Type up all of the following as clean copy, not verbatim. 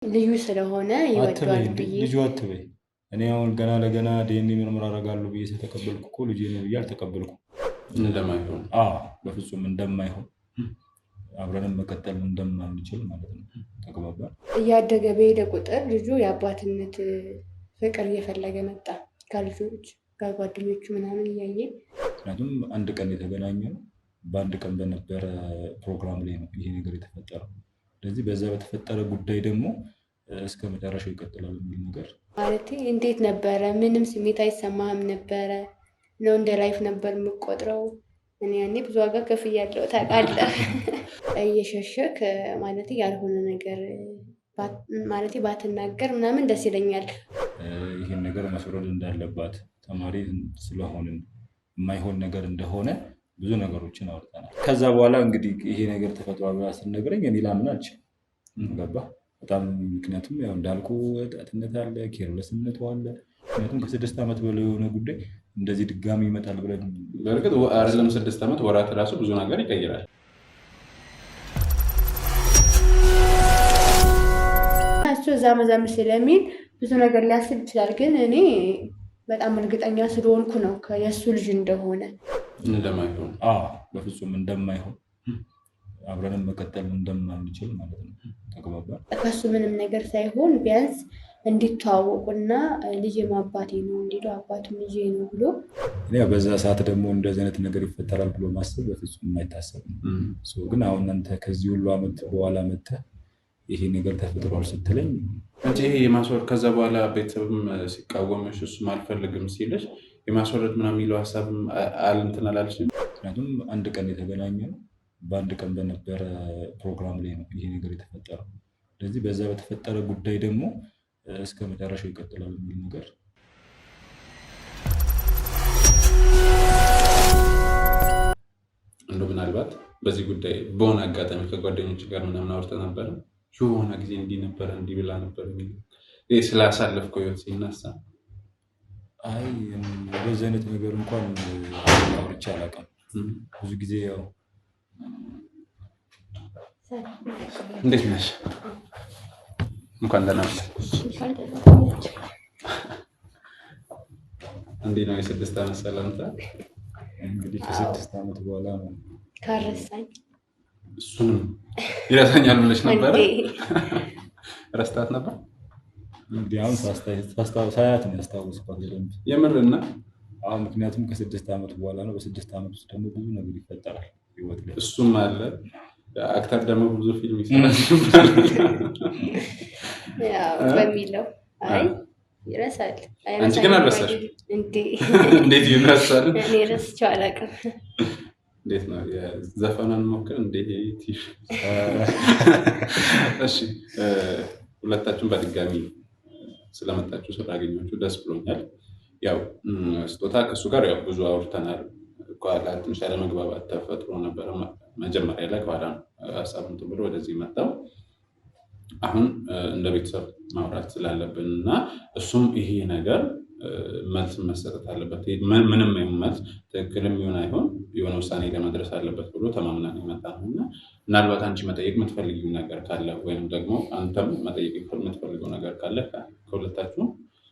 ልዩ ስለሆነ ይወደዋል ብዬ ልጁ አትበይ። እኔ አሁን ገና ለገና ዲኤንኤ ምርመራ አደርጋለሁ ብዬ ስለተቀበልኩ እኮ ልጄ ነው ብዬ አልተቀበልኩም። እንደማይሆን በፍጹም እንደማይሆን አብረንም መቀጠል እንደማንችል ማለት ነው። ተግባባን። እያደገ በሄደ ቁጥር ልጁ የአባትነት ፍቅር እየፈለገ መጣ ከልጆች ከጓደኞቹ ምናምን እያየ። ምክንያቱም አንድ ቀን የተገናኘ ነው፣ በአንድ ቀን በነበረ ፕሮግራም ላይ ነው ይሄ ነገር የተፈጠረው። ስለዚህ በዛ በተፈጠረ ጉዳይ ደግሞ እስከ መጨረሻው ይቀጥላል የሚል ነገር ማለት እንዴት ነበረ? ምንም ስሜት አይሰማህም ነበረ ነው? እንደ ላይፍ ነበር የምቆጥረው? እኔ ያኔ ብዙ ዋጋ ከፍያለሁ ታውቃለህ። እየሸሸክ ማለት ያልሆነ ነገር ማለት ባትናገር ምናምን ደስ ይለኛል። ይህን ነገር መስረድ እንዳለባት ተማሪ ስለሆንን የማይሆን ነገር እንደሆነ ብዙ ነገሮችን አውርተናል። ከዛ በኋላ እንግዲህ ይሄ ነገር ተፈጥሯል ብላ ስነግረኝ እኔ ላምን አልችልም። ገባህ? በጣም ምክንያቱም ያው እንዳልኩ ወጣትነት አለ፣ ኬርለስነቱ አለ። ምክንያቱም ከ6 ዓመት በላይ የሆነ ጉዳይ እንደዚህ ድጋሚ ይመጣል ብለን በእርግጥ አይደለም 6 ዓመት ወራት ራሱ ብዙ ነገር ይቀይራል። እሱ እዛ መዛም ስለሚል ብዙ ነገር ሊያስብ ይችላል። ግን እኔ በጣም እርግጠኛ ስለሆንኩ ነው የእሱ ልጅ እንደሆነ። እንደማይሆን በፍጹም እንደማይሆን አብረንም መቀጠል እንደማንችል ማለት ነው። ተግባባን። ከሱ ምንም ነገር ሳይሆን ቢያንስ እንዲተዋወቁና ልጄም አባቴ ነው እንዲሉ አባቱም ልጄ ነው ብሎ በዛ ሰዓት ደግሞ እንደዚህ አይነት ነገር ይፈጠራል ብሎ ማሰብ በፍጹም የማይታሰብ ነው። ግን አሁን አንተ ከዚህ ሁሉ ዓመት በኋላ መጥተህ ይሄ ነገር ተፈጥሯል ስትለኝ እንጂ ይሄ የማስወረድ ከዛ በኋላ ቤተሰብም ሲቃወምሽ እሱም አልፈልግም ሲልሽ የማስወረድ ምናምን የሚለው ሀሳብም እንትን አላልሽም? ምክንያቱም አንድ ቀን የተገናኘ ነው፣ በአንድ ቀን በነበረ ፕሮግራም ላይ ነው ይሄ ነገር የተፈጠረው። ስለዚህ በዛ በተፈጠረ ጉዳይ ደግሞ እስከ መጨረሻው ይቀጥላል የሚል ነገር እንደው ምናልባት በዚህ ጉዳይ በሆነ አጋጣሚ ከጓደኞች ጋር ምናምን አውርተህ ነበር? የሆነ ጊዜ እንዲህ ነበረ እንዲህ ብላ ነበር ስላሳለፍከው ህይወት ሲነሳ በዚህ አይነት ነገር እንኳን አውርቼ አላውቅም። ብዙ ጊዜ ያው እንዴት ነሽ? እንኳን ደህና መጣሽ። እንዴት ነው የ6 ዓመት ሰላምታ? እንግዲህ ከ6 ዓመት በኋላ ነው ካረሳኝ እሱንም ይረሳኛል ብለሽ ነበረ? ረስታት ነበር? እንግዲህ አሁን ሳያት ነው ያስታወስኳት በደንብ የምርና ምክንያቱም ከ6 ዓመት በኋላ ነው። በ6 ዓመት ውስጥ ደግሞ ብዙ ነገር ይፈጠራል ህይወት ላይ። እሱም አለ። አክተር ደግሞ ብዙ ፊልም ይሰራል በሚለው ይረሳል። አንቺ ግን አልረሳሽ? እንዴት ይረሳል? እኔ ረስቼው አላውቅም። እንዴት ነው ዘፈኑን ሞክር እንዴት ይቲሽ? እሺ ሁለታችሁም በድጋሚ ስለመጣችሁ ስላገኛችሁ ደስ ብሎኛል። ያው ስጦታ ከሱ ጋር ያው ብዙ አውርተናል። ቋላ ትንሽ ያለመግባባት ተፈጥሮ ነበር መጀመሪያ ላይ። ቋላ ሀሳቡን ብሎ ወደዚህ መጣው። አሁን እንደ ቤተሰብ ማውራት ስላለብን እና እሱም ይሄ ነገር መልስ መሰጠት አለበት፣ ምንም ይሁን መልስ ትክክልም ይሁን አይሆን የሆነ ውሳኔ ለመድረስ አለበት ብሎ ተማምናን የመጣ ነው እና ምናልባት አንቺ መጠየቅ የምትፈልጊው ነገር ካለ ወይም ደግሞ አንተም መጠየቅ የምትፈልገው ነገር ካለ ከሁለታችሁ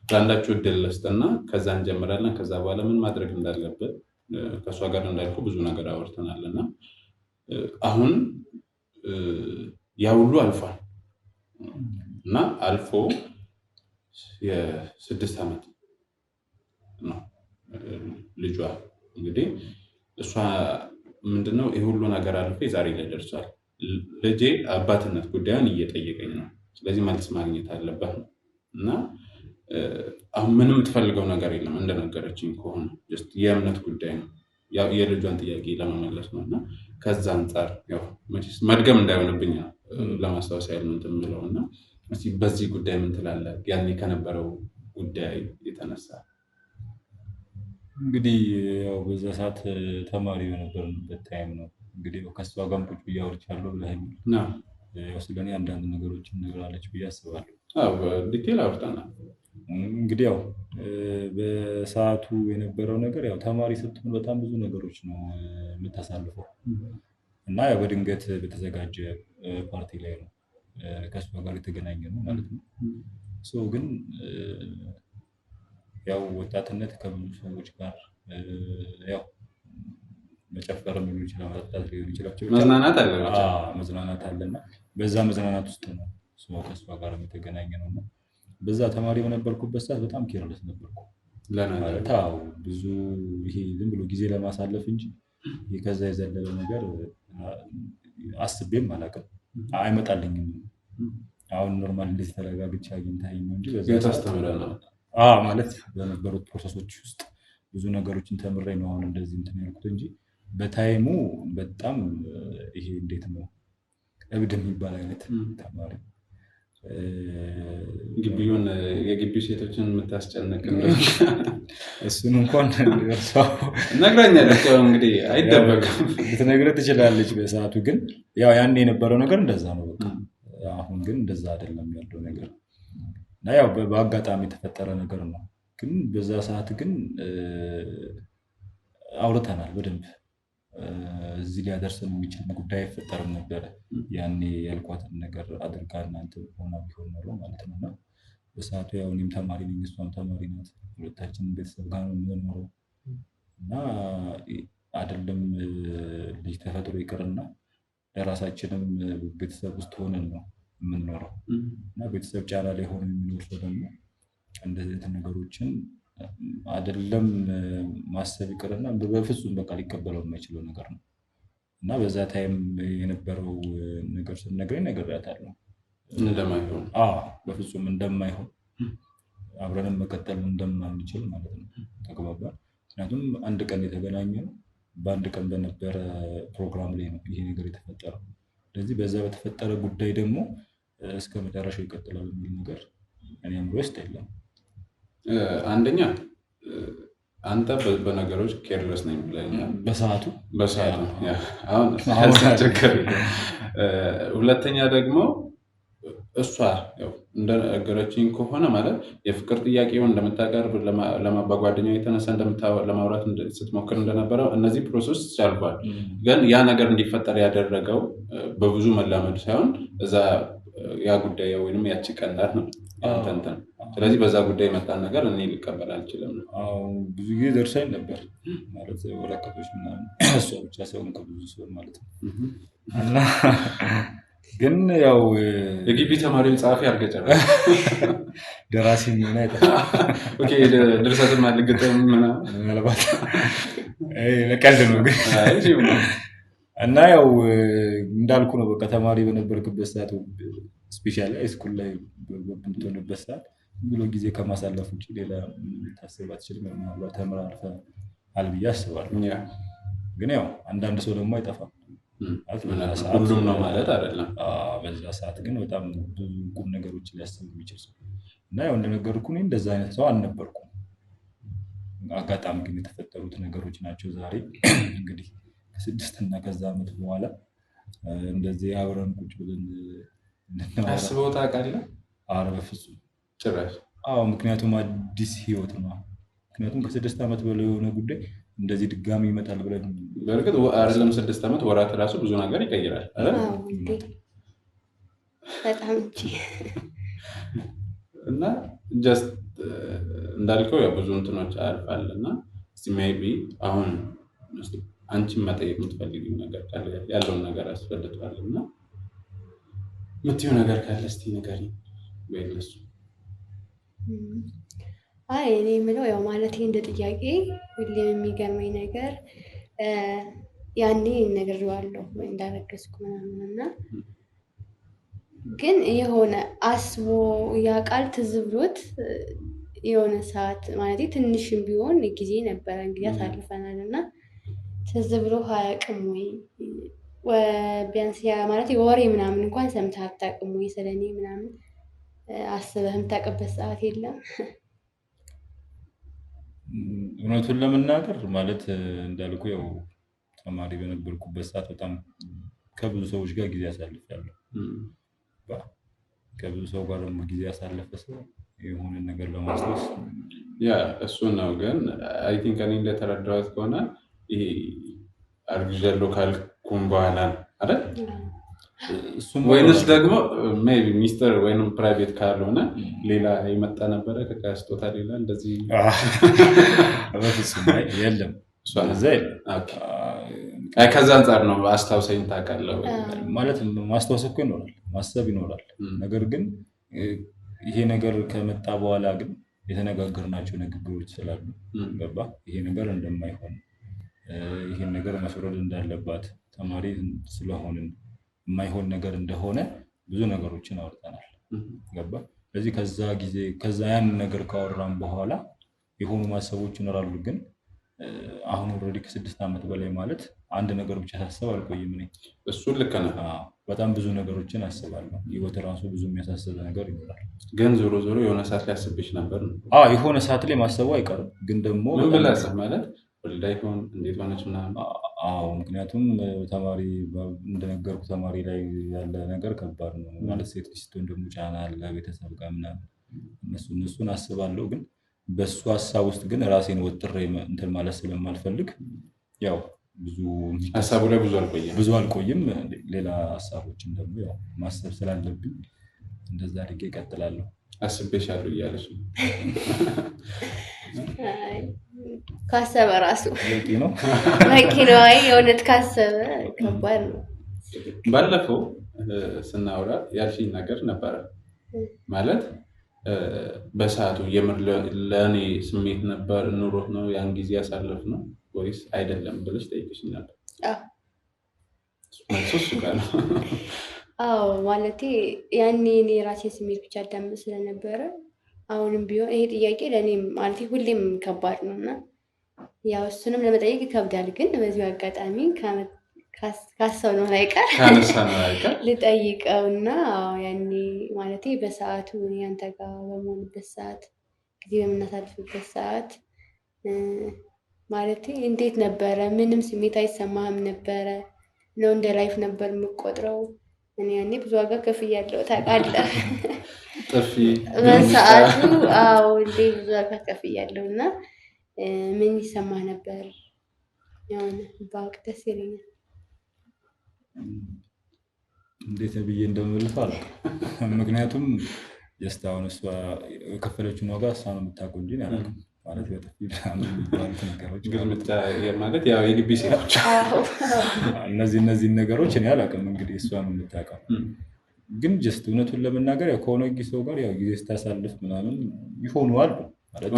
ለአንዳችሁ እድል ልስጥና ከዛ እንጀምራለን። ከዛ በኋላ ምን ማድረግ እንዳለበት ከእሷ ጋር እንዳልኩ ብዙ ነገር አወርተናል እና አሁን ያ ሁሉ አልፏል እና አልፎ የ6 ዓመት ነው ልጇ። እንግዲህ እሷ ምንድነው ይህ ሁሉ ነገር አልፎ ዛሬ ላይ ደርሷል። ልጄ አባትነት ጉዳዩን እየጠየቀኝ ነው፣ ስለዚህ መልስ ማግኘት አለበት ነው እና አሁን ምንም የምትፈልገው ነገር የለም እንደነገረችኝ ከሆነ የእምነት ጉዳይ ነው፣ የልጇን ጥያቄ ለመመለስ ነው እና ከዛ አንጻር ያው መድገም እንዳይሆንብኝ ለማስታወስ ያህል ነው እንትን የምለው እና በዚህ ጉዳይ ምን ትላለህ? ያኔ ከነበረው ጉዳይ የተነሳ እንግዲህ ያው በዛ ሰዓት ተማሪ በነበርንበት ታይም ነው። እንግዲህ ከእሷ ጋርም ቁጭ ብዬ አውርቻለሁ ብለኸኛል። ያው ስለኔ አንዳንድ ነገሮችን ነግራለች ብዬ አስባለሁ። ዲቴል አውርተናል። እንግዲህ ያው በሰዓቱ የነበረው ነገር ያው ተማሪ ስትሆን በጣም ብዙ ነገሮች ነው የምታሳልፈው እና ያው በድንገት በተዘጋጀ ፓርቲ ላይ ነው ከእሷ ጋር የተገናኘ ነው ማለት ነው። ግን ያው ወጣትነት ከብዙ ሰዎች ጋር ያው መጨፈርም ሊሆን ይችላል፣ መጠጣት ሊሆን ይችላል፣ መዝናናት አለና በዛ መዝናናት ውስጥ ነው ከእሷ ጋር የተገናኘ ነው እና በዛ ተማሪ በነበርኩበት ሰዓት በጣም ኬርለስ ነበርኩ ማለት ብዙ ይሄ ዝም ብሎ ጊዜ ለማሳለፍ እንጂ ከዛ የዘለለ ነገር አስቤም አላውቅም፣ አይመጣልኝም። አሁን ኖርማል እንደዚህ ተረጋግቼ አግኝታኝ ነው እንጂ ማለት በነበሩት ፕሮሰሶች ውስጥ ብዙ ነገሮችን ተምሬ ነው አሁን እንደዚህ እንትን ያልኩት እንጂ በታይሙ በጣም ይሄ እንዴት ነው እብድ የሚባል አይነት ተማሪ ግቢውን የግቢው ሴቶችን የምታስጨንቅ እሱን እንኳን ነግራኛለች። እንግዲህ አይደበቅም ልትነግርህ ትችላለች በሰዓቱ፣ ግን ያው ያኔ የነበረው ነገር እንደዛ ነው በቃ። አሁን ግን እንደዛ አይደለም ያለው ነገር እና ያው በአጋጣሚ የተፈጠረ ነገር ነው። ግን በዛ ሰዓት ግን አውርተናል በደንብ። እዚህ ሊያደርሰን የሚችል ጉዳይ አይፈጠርም ነበረ ያኔ ያልኳትን ነገር አድርጋ እናንተ ሆና ቢሆን ኖሮ ማለት ነው። እና በሰዓቱ ያው እኔም ተማሪ ነኝ፣ እሷም ተማሪ ናት፣ ሁለታችንም ቤተሰብ ጋር ነው የምንኖረው እና አይደለም ልጅ ተፈጥሮ ይቅርና ለራሳችንም ቤተሰብ ውስጥ ሆነን ነው የምንኖረው እና ቤተሰብ ጫና ላይ ሆኖ የሚኖር ሰው ደግሞ እንደዚህ አይነት ነገሮችን አይደለም ማሰብ ይቅርና በፍጹም በቃ ሊቀበለው የማይችለው ነገር ነው እና በዛ ታይም የነበረው ነገር ስነግረኝ ነግሬያታለሁ እንደማይሆን። በፍጹም እንደማይሆን፣ አብረንም መቀጠል እንደማንችል ማለት ነው። ተግባባን። ምክንያቱም አንድ ቀን የተገናኘነው በአንድ ቀን በነበረ ፕሮግራም ላይ ነው ይሄ ነገር የተፈጠረው። ስለዚህ በዛ በተፈጠረ ጉዳይ ደግሞ እስከ መጨረሻው ይቀጥላል የሚል ነገር እኔ አእምሮ ውስጥ የለም። አንደኛ አንተ በነገሮች ኬርለስ ነኝ ብለኛል በሰዓቱ አሁን ቸገር። ሁለተኛ ደግሞ እሷ እንደነገረችኝ ከሆነ ማለት የፍቅር ጥያቄውን እንደምታቀርብ በጓደኛው የተነሳ ለማውራት ስትሞክር እንደነበረው እነዚህ ፕሮሰስ ያልፋል። ግን ያ ነገር እንዲፈጠር ያደረገው በብዙ መላመድ ሳይሆን እዛ ያ ጉዳይ ወይም ያቺ ቀንዳት ነው አንተንተን። ስለዚህ በዛ ጉዳይ የመጣን ነገር እኔ ልቀበል አልችልም ነው። ብዙ ጊዜ ደርሳኝ ነበር ማለት ወረቀቶች ምናምን፣ እሷ ብቻ ሳይሆን ከብዙ ሰው ማለት ነው። እና ግን ያው የግቢ ተማሪውን ጸሐፊ አድርገህ ደራሲ ሆነ ድርሰትን ማልግጥም ምናልባት ለቀልድ ነው ግን እና ያው እንዳልኩ ነው በቃ ተማሪ በነበርክበት ሰዓት ስፔሻሊ ሃይስኩል ላይ በምትሆንበት ሰዓት ብሎ ጊዜ ከማሳለፍ ውጭ ሌላ ታስብ አትችልም። ምናልባት ተምረህ አልፈሃል ብዬ አስባለሁ። ግን ያው አንዳንድ ሰው ደግሞ አይጠፋም፣ ሁሉም ነው ማለት አይደለም። በዛ ሰዓት ግን በጣም ብዙ ቁም ነገሮች ሊያስብ የሚችል ሰው እና ያው እንደነገርኩህ እኔ እንደዛ አይነት ሰው አልነበርኩም። አጋጣሚ ግን የተፈጠሩት ነገሮች ናቸው ዛሬ እንግዲህ ከ6 እና ከዛ ዓመት በኋላ እንደዚህ አብረን ቁጭ ብለን አስበው ታውቃለህ? ኧረ በፍጹም ጭራሽ። ምክንያቱም አዲስ ህይወት ነው። ምክንያቱም ከ6 ዓመት በላይ የሆነ ጉዳይ እንደዚህ ድጋሚ ይመጣል ብለን በእርግጥ አይደለም 6 ዓመት ወራት ራሱ ብዙ ነገር ይቀይራል በጣም እንጂ እና ጀስት እንዳልከው ያው ብዙ እንትኖች አልፋል እና ሜይ ቢ አሁን አንቺን መጠየቅ የምትፈልጊው ነገር ካለ ያለውን ነገር አስፈልቷል እና የምትይው ነገር ካለ እስኪ ንገሪኝ በእነሱ። እኔ የምለው ያው ማለት እንደ ጥያቄ ሁሌም የሚገርመኝ ነገር ያኔ ነግሬዋለሁ እንዳረገዝኩ ምናምን እና ግን የሆነ አስቦ ያ ቃል ትዝ ብሎት የሆነ ሰዓት ማለት ትንሽም ቢሆን ጊዜ ነበረ እንግዲህ አሳልፈናል እና ትዝ ብሎ አያውቅም ወይ ቢያንስ ማለት ወሬ ምናምን እንኳን ሰምተህ አታውቅም ወይ ስለኔ ምናምን አስበህ የምታውቅበት ሰዓት የለም? እውነቱን ለመናገር ማለት እንዳልኩ ያው ተማሪ በነበርኩበት ሰዓት በጣም ከብዙ ሰዎች ጋር ጊዜ አሳልፌያለሁ። ከብዙ ሰው ጋር ደግሞ ጊዜ ያሳለፈ ሰው የሆነ ነገር ለማስታወስ እሱ ነው። ግን አይ ቲንክ እኔ እንደተረዳሁት ከሆነ ይሄ አርግዣለሁ ካልኩም በኋላ አይደል ወይንስ ደግሞ ሜይ ቢ ሚስጥር ወይም ፕራይቬት ካልሆነ ሌላ የመጣ ነበረ ከስጦታ ሌላ እንደዚህ? በፍጹም የለም። ከዛ አንጻር ነው አስታውሰኝ ታውቃለህ ማለት ማስታወስ እኮ ይኖራል፣ ማሰብ ይኖራል። ነገር ግን ይሄ ነገር ከመጣ በኋላ ግን የተነጋገርናቸው ንግግሮች ስላሉ ገባ ይሄ ነገር እንደማይሆን ይሄን ነገር መስወረድ እንዳለባት ተማሪ ስለሆንን የማይሆን ነገር እንደሆነ ብዙ ነገሮችን አውርተናል። ገባ ስለዚህ ከዛ ያን ነገር ካወራን በኋላ የሆኑ ማሰቦች ይኖራሉ። ግን አሁን ኦልሬዲ ከ6 ዓመት በላይ ማለት አንድ ነገር ብቻ ታስብ አልቆይም። እኔ እሱን ልክ ነህ። በጣም ብዙ ነገሮችን አስባለሁ። ህይወት ራሱ ብዙ የሚያሳስብ ነገር ይኖራል። ግን ዞሮ የሆነ ሰዓት ላይ አስብሽ ነበር ነው? የሆነ ሰዓት ላይ ማሰቡ አይቀርም። ግን ደግሞ ምን ብለህ አሰብህ ማለት ወልዳ ይሆን እንዴት ሆነች ምናምን? ምክንያቱም ተማሪ እንደነገርኩ ተማሪ ላይ ያለ ነገር ከባድ ነው ማለት ሴት ልጅ ስትሆን ደግሞ ጫና አለ ቤተሰብ ጋር ምናምን እነሱን አስባለሁ። ግን በሱ ሀሳብ ውስጥ ግን ራሴን ወጥሬ እንትን ማለት ስለማልፈልግ ያው ሀሳቡ ላይ ብዙ አልቆይም። ሌላ ሀሳቦችን ደግሞ ያው ማሰብ ስላለብኝ እንደዛ አድርጌ እቀጥላለሁ። አስቤሻለሁ እያለች ነው። ካሰበ ራሱ በቂ ነው። የእውነት ካሰበ ከባድ ነው። ባለፈው ስናወራ ያልሽኝ ነገር ነበረ ማለት በሰዓቱ የምር ለእኔ ስሜት ነበር ኑሮት ነው ያን ጊዜ ያሳለፍ ነው ወይስ አይደለም ብለሽ ጠይቅሽኝ ነበር። እሱ ጋር ነው። ማለቴ ያኔ እኔ የራሴ ስሜት ብቻ አዳምጥ ስለነበረ አሁንም ቢሆን ይሄ ጥያቄ ለእኔ ማለቴ ሁሌም ከባድ ነው እና ያው እሱንም ለመጠየቅ ይከብዳል። ግን በዚሁ አጋጣሚ ካሰብነው ላይቀር ልጠይቀውና ያኔ ማለቴ በሰዓቱ ያንተ ጋር በመሆንበት ሰዓት ጊዜ በምናሳልፍበት ሰዓት ማለቴ እንዴት ነበረ? ምንም ስሜት አይሰማህም ነበረ ነው? እንደ ላይፍ ነበር የምቆጥረው? እኔ ያኔ ብዙ ዋጋ ከፍያለሁ ታውቃለህ። በሰዓቱ እንዴ ብዙ ዋጋ ከፍያለሁ እና ምን ይሰማህ ነበር? የሆነ ባውቅ ደስ ይለኛል። እንዴት ብዬ እንደምልህ አላውቅም። ምክንያቱም ጀስት አሁን እሷ የከፈለችውን ዋጋ እሷ ነው የምታውቀው እንጂ አላውቅም ማለት በጥፊ የሚባሉት ነገሮች ማለት ያው የግቢ ሴቶች እነዚህን ነገሮች እኔ አላውቅም። እንግዲህ እሷ ነው የምታውቀው። ግን ጀስት እውነቱን ለመናገር ያው ከሆነ ሰው ጋር ያው ጊዜ ስታሳልፍ ምናምን ይሆኑ አሉ ማለት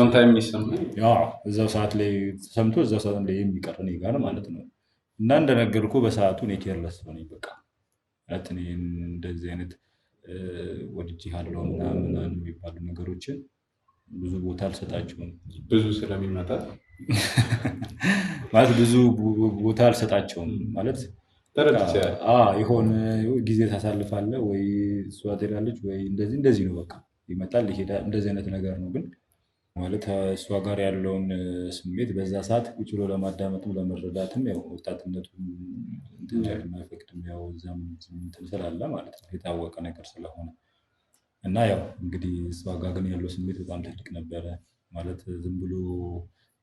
እዛው ሰዓት ላይ ተሰምቶ እዛው ሰዓት ላይ የሚቀር እኔ ጋር ማለት ነው። እና እንደነገርኩ በሰዓቱ እኔ ኬርለስ ሆነኝ በቃ ማለት እኔ እንደዚህ አይነት ወድጄሃለሁ ምናምን የሚባሉ ነገሮችን ብዙ ቦታ አልሰጣቸውም። ብዙ ስለሚመጣ ማለት ብዙ ቦታ አልሰጣቸውም ማለት የሆነ ጊዜ ታሳልፋለህ ወይ እሷ ትሄዳለች ወይ እንደዚህ ነው በቃ ይመጣል ይሄዳል እንደዚህ አይነት ነገር ነው። ግን ማለት እሷ ጋር ያለውን ስሜት በዛ ሰዓት ቁጭ ብሎ ለማዳመጥም ለመረዳትም ያው ወጣትነቱ የማይፈቅድም ያው እዛም እንትን ስላለ ማለት ነው የታወቀ ነገር ስለሆነ እና ያው እንግዲህ እሷ ጋር ግን ያለው ስሜት በጣም ትልቅ ነበረ። ማለት ዝም ብሎ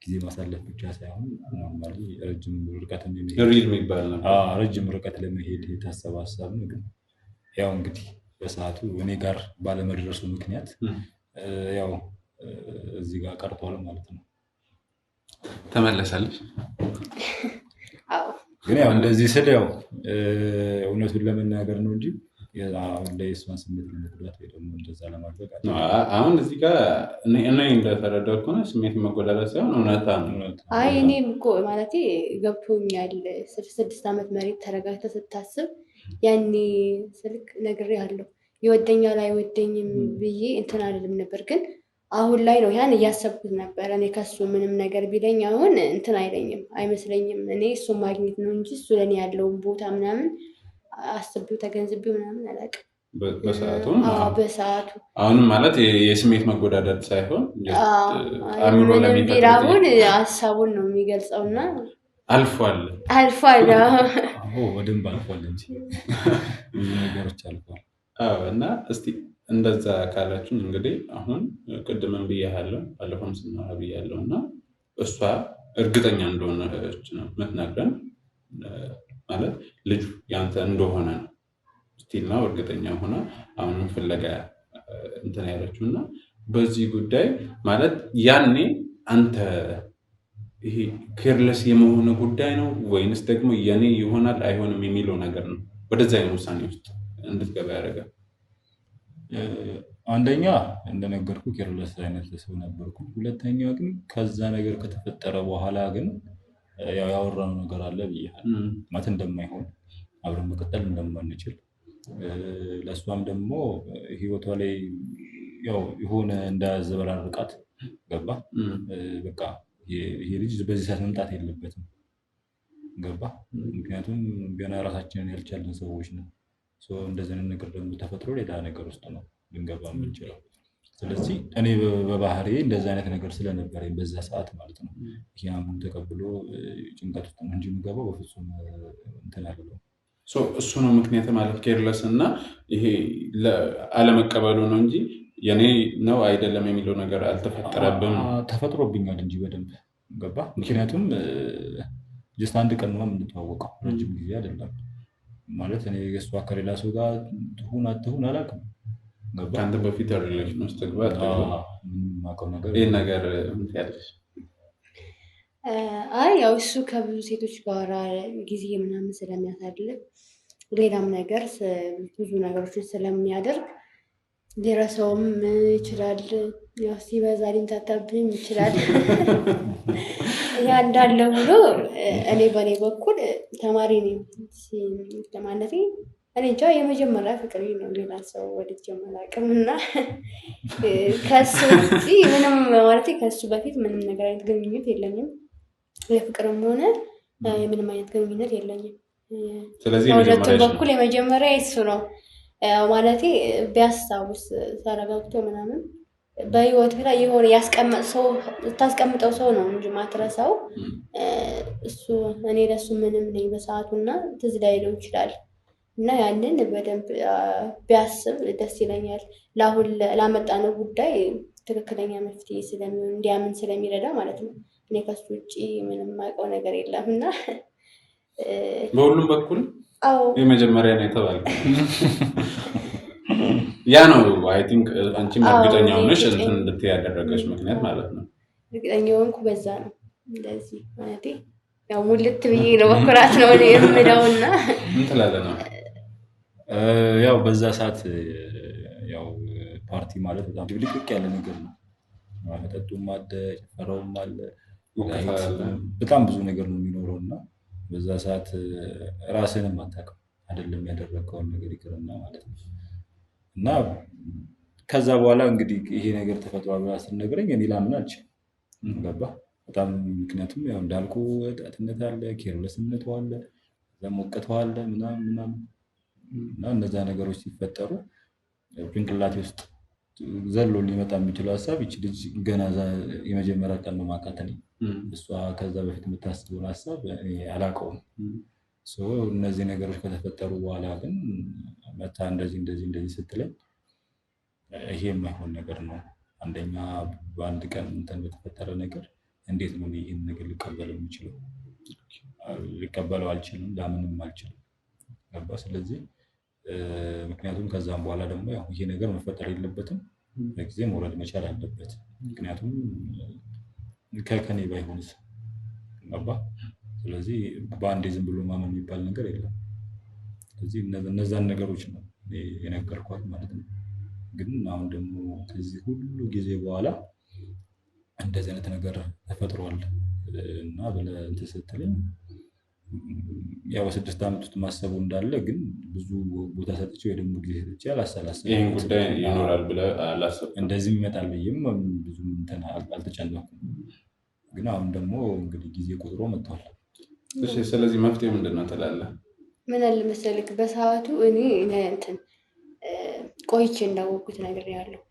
ጊዜ ማሳለፍ ብቻ ሳይሆን ኖርማሊ ረጅም ርቀት ለመሄድ የታሰበ ሀሳብ ነው። ግን ያው እንግዲህ በሰዓቱ እኔ ጋር ባለመድረሱ ምክንያት ያው እዚህ ጋር ቀርቷል ማለት ነው። ተመለሳለች። ግን ያው እንደዚህ ስል ያው እውነቱን ለመናገር ነው እንጂ አሁን ላይ እሷን ስሜት ለመጉዳት ወይ ደግሞ እንደዛ ለማድረግ አሁን እዚህ ጋር እኔ እንደተረዳሁት ከሆነ ስሜት መጎዳት ሳይሆን እውነታ ነው። እኔም እኮ ማለቴ ገብቶኛል። 6 ዓመት መሬት ተረጋግተህ ስታስብ ያኔ ስልክ ነግሬሃለሁ ይወደኛል አይወደኝም ብዬ እንትን አይደለም ነበር። ግን አሁን ላይ ነው ያን እያሰብኩት ነበር። እኔ ከሱ ምንም ነገር ቢለኝ አሁን እንትን አይለኝም አይመስለኝም። እኔ እሱ ማግኘት ነው እንጂ እሱ ለእኔ ያለውን ቦታ ምናምን አስቤው ተገንዝቤው ምናምን አላውቅም። በሰዓቱ አሁንም ማለት የስሜት መጎዳዳት ሳይሆን አእምሮ ለሚራውን ሀሳቡን ነው የሚገልጸውና አልፏል በደንብ አልፏል እንጂ ብዙ ነገሮች አልፏል። እና እስቲ እንደዛ ካላችሁ እንግዲህ አሁን ቅድምም ብያለሁ ባለፈውም ስናወራ ብያለሁ እና እሷ እርግጠኛ እንደሆነች ነው የምትነግረን ማለት ልጁ ያንተ እንደሆነ ነው ስቲል ነው እርግጠኛ ሆነ አሁንም ፍለጋ እንትን ያለችው እና በዚህ ጉዳይ ማለት ያኔ አንተ ይሄ ኬርለስ የመሆነ ጉዳይ ነው ወይንስ ደግሞ የኔ ይሆናል አይሆንም የሚለው ነገር ነው ወደዛ አይነት ውሳኔ ውስጥ እንድትገባ ያደርጋል? አንደኛ እንደነገርኩ ኬርለስ አይነት ሰው ነበርኩ። ሁለተኛ ግን ከዛ ነገር ከተፈጠረ በኋላ ግን ያው ያወራነው ነገር አለ ብያለሁ ማለት እንደማይሆን አብረን መቀጠል እንደማንችል ለእሷም ደግሞ ህይወቷ ላይ ያው የሆነ እንዳያዘበራርቃት ገባ በቃ ይሄ ልጅ በዚህ ሰዓት መምጣት የለበትም ገባ ምክንያቱም ገና ራሳችንን ያልቻልን ሰዎች ነው እንደዚህ አይነት ነገር ደግሞ ተፈጥሮ ሌላ ነገር ውስጥ ነው ልንገባ የምንችለው ስለዚህ እኔ በባህሪ እንደዚህ አይነት ነገር ስለነበረኝ በዛ ሰዓት ማለት ነው ያም ተቀብሎ ጭንቀት ውስጥ ነው እንጂ የምገባው በፍጹም እንትን አይደለም እሱ ነው ምክንያት ማለት ኬርለስ እና ይሄ አለመቀበሉ ነው እንጂ የኔ ነው አይደለም የሚለው ነገር አልተፈጠረብም ተፈጥሮብኛል እንጂ በደንብ ገባ ምክንያቱም ጀስት አንድ ቀን ነው የምንተዋወቀው ረጅም ጊዜ አይደለም ማለት እኔ የእሷ ከሌላ ሰው ጋር ትሁን አትሁን አላውቅም ገባ ከአንተ በፊት ሪሌሽን ውስጥ ትግባ ማቀው ነገር ይህ ነገር ያለሽ ያው እሱ ከብዙ ሴቶች ጋር ጊዜ ምናምን ስለሚያሳልፍ ሌላም ነገር ብዙ ነገሮችን ስለሚያደርግ ሊረሳውም ይችላል ያው ሲበዛ ሊምታታብህም ይችላል ያ እንዳለ ሆኖ እኔ በኔ በኩል ተማሪ ነኝ ማለቴ እኔ እንጃ የመጀመሪያ ፍቅሬ ነው ሌላ ሰው ወድጄ አላውቅም እና ከሱ ውጪ ምንም ማለቴ ከሱ በፊት ምንም ነገር አይነት ግንኙነት የለኝም የፍቅርም ሆነ የምንም አይነት ግንኙነት የለኝም ስለዚህ በሁለቱም በኩል የመጀመሪያ እሱ ነው ማለቴ ቢያስታውስ ተረጋግቶ ምናምን በህይወት ላይ የሆነ ታስቀምጠው ሰው ነው እንጂ ማትረሳው እሱ እኔ ለሱ ምንም ነኝ በሰዓቱና ትዝ ላይለው ይችላል እና ያንን በደንብ ቢያስብ ደስ ይለኛል ለአሁን ላመጣነው ጉዳይ ትክክለኛ መፍትሄ ስለሚሆን እንዲያምን ስለሚረዳ ማለት ነው እኔ ከሱ ውጪ ምንም የማውቀው ነገር የለም እና በሁሉም በኩል የመጀመሪያ ነው የተባለው ያ ነው አይ ቲንክ አንቺም እርግጠኛ ሆነሽ እንትን እንድትይ ያደረገሽ ምክንያት ማለት ነው እርግጠኛ ሆንኩ በዛ ነው እንደዚህ ማለቴ ያው ሙልት ብዬ ነው በኩራት ነው የምለውና እንትላለ ነው ያው በዛ ሰዓት ያው ፓርቲ ማለት በጣም ድብልቅልቅ ያለ ነገር ነው መጠጡም አለ ጭፈራውም አለ በጣም ብዙ ነገር ነው የሚኖረው እና በዛ ሰዓት ራስንም አታውቅም አይደለም ያደረገውን ነገር ይቅርና ማለት ነው እና ከዛ በኋላ እንግዲህ ይሄ ነገር ተፈጥሯል ስንነግረኝ እኔ ላምን አልችልም ገባ በጣም ምክንያቱም ያው እንዳልኩ ወጣትነት አለ ኬርለስነት አለ ዘሞቀት አለ ምናምን እና እነዛ ነገሮች ሲፈጠሩ ጭንቅላቴ ውስጥ ዘሎ ሊመጣ የሚችለው ሀሳብ ይቺ ልጅ ገና የመጀመሪያ ቀን ነው ማካተል እሷ ከዛ በፊት የምታስበውን ሀሳብ አላውቀውም እነዚህ ነገሮች ከተፈጠሩ በኋላ ግን መታ እንደዚህ ስትለኝ ይሄ የማይሆን ነገር ነው አንደኛ በአንድ ቀን እንትን በተፈጠረ ነገር እንዴት ነው ይሄን ነገር ሊቀበለው የሚችለው ሊቀበለው አልችልም ላምንም አልችልም ገባ ስለዚህ ምክንያቱም ከዛም በኋላ ደግሞ ያው ይሄ ነገር መፈጠር የለበትም በጊዜ መውረድ መቻል አለበት ምክንያቱም ከከኔ ባይሆንስ ገባ ስለዚህ በአንዴ ዝም ብሎ ማመን የሚባል ነገር የለም ስለዚህ እነዛን ነገሮች ነው የነገርኳት ማለት ነው ግን አሁን ደግሞ ከዚህ ሁሉ ጊዜ በኋላ እንደዚህ አይነት ነገር ተፈጥሯል እና ብለህ እንትን ስትለኝ ያው 6 ዓመት ውስጥ ማሰቡ እንዳለ ግን ብዙ ቦታ ሰጥቼ ወይ ደግሞ ጊዜ ሰጥቼ አላሰላሰልኩም ይሄን ጉዳይ ይኖራል ብለህ አላሰብኩም እንደዚህ ይመጣል ብዬም ብዙ እንትን አልተጨነኩም ግን አሁን ደግሞ እንግዲህ ጊዜ ቁጥሮ መጥቷል እሺ ስለዚህ መፍትሄ ምንድን ነው ትላለህ ምን አለ መሰለክ በሰዓቱ እኔ እንትን ቆይቼ እንዳወቅኩት ነገር ያለው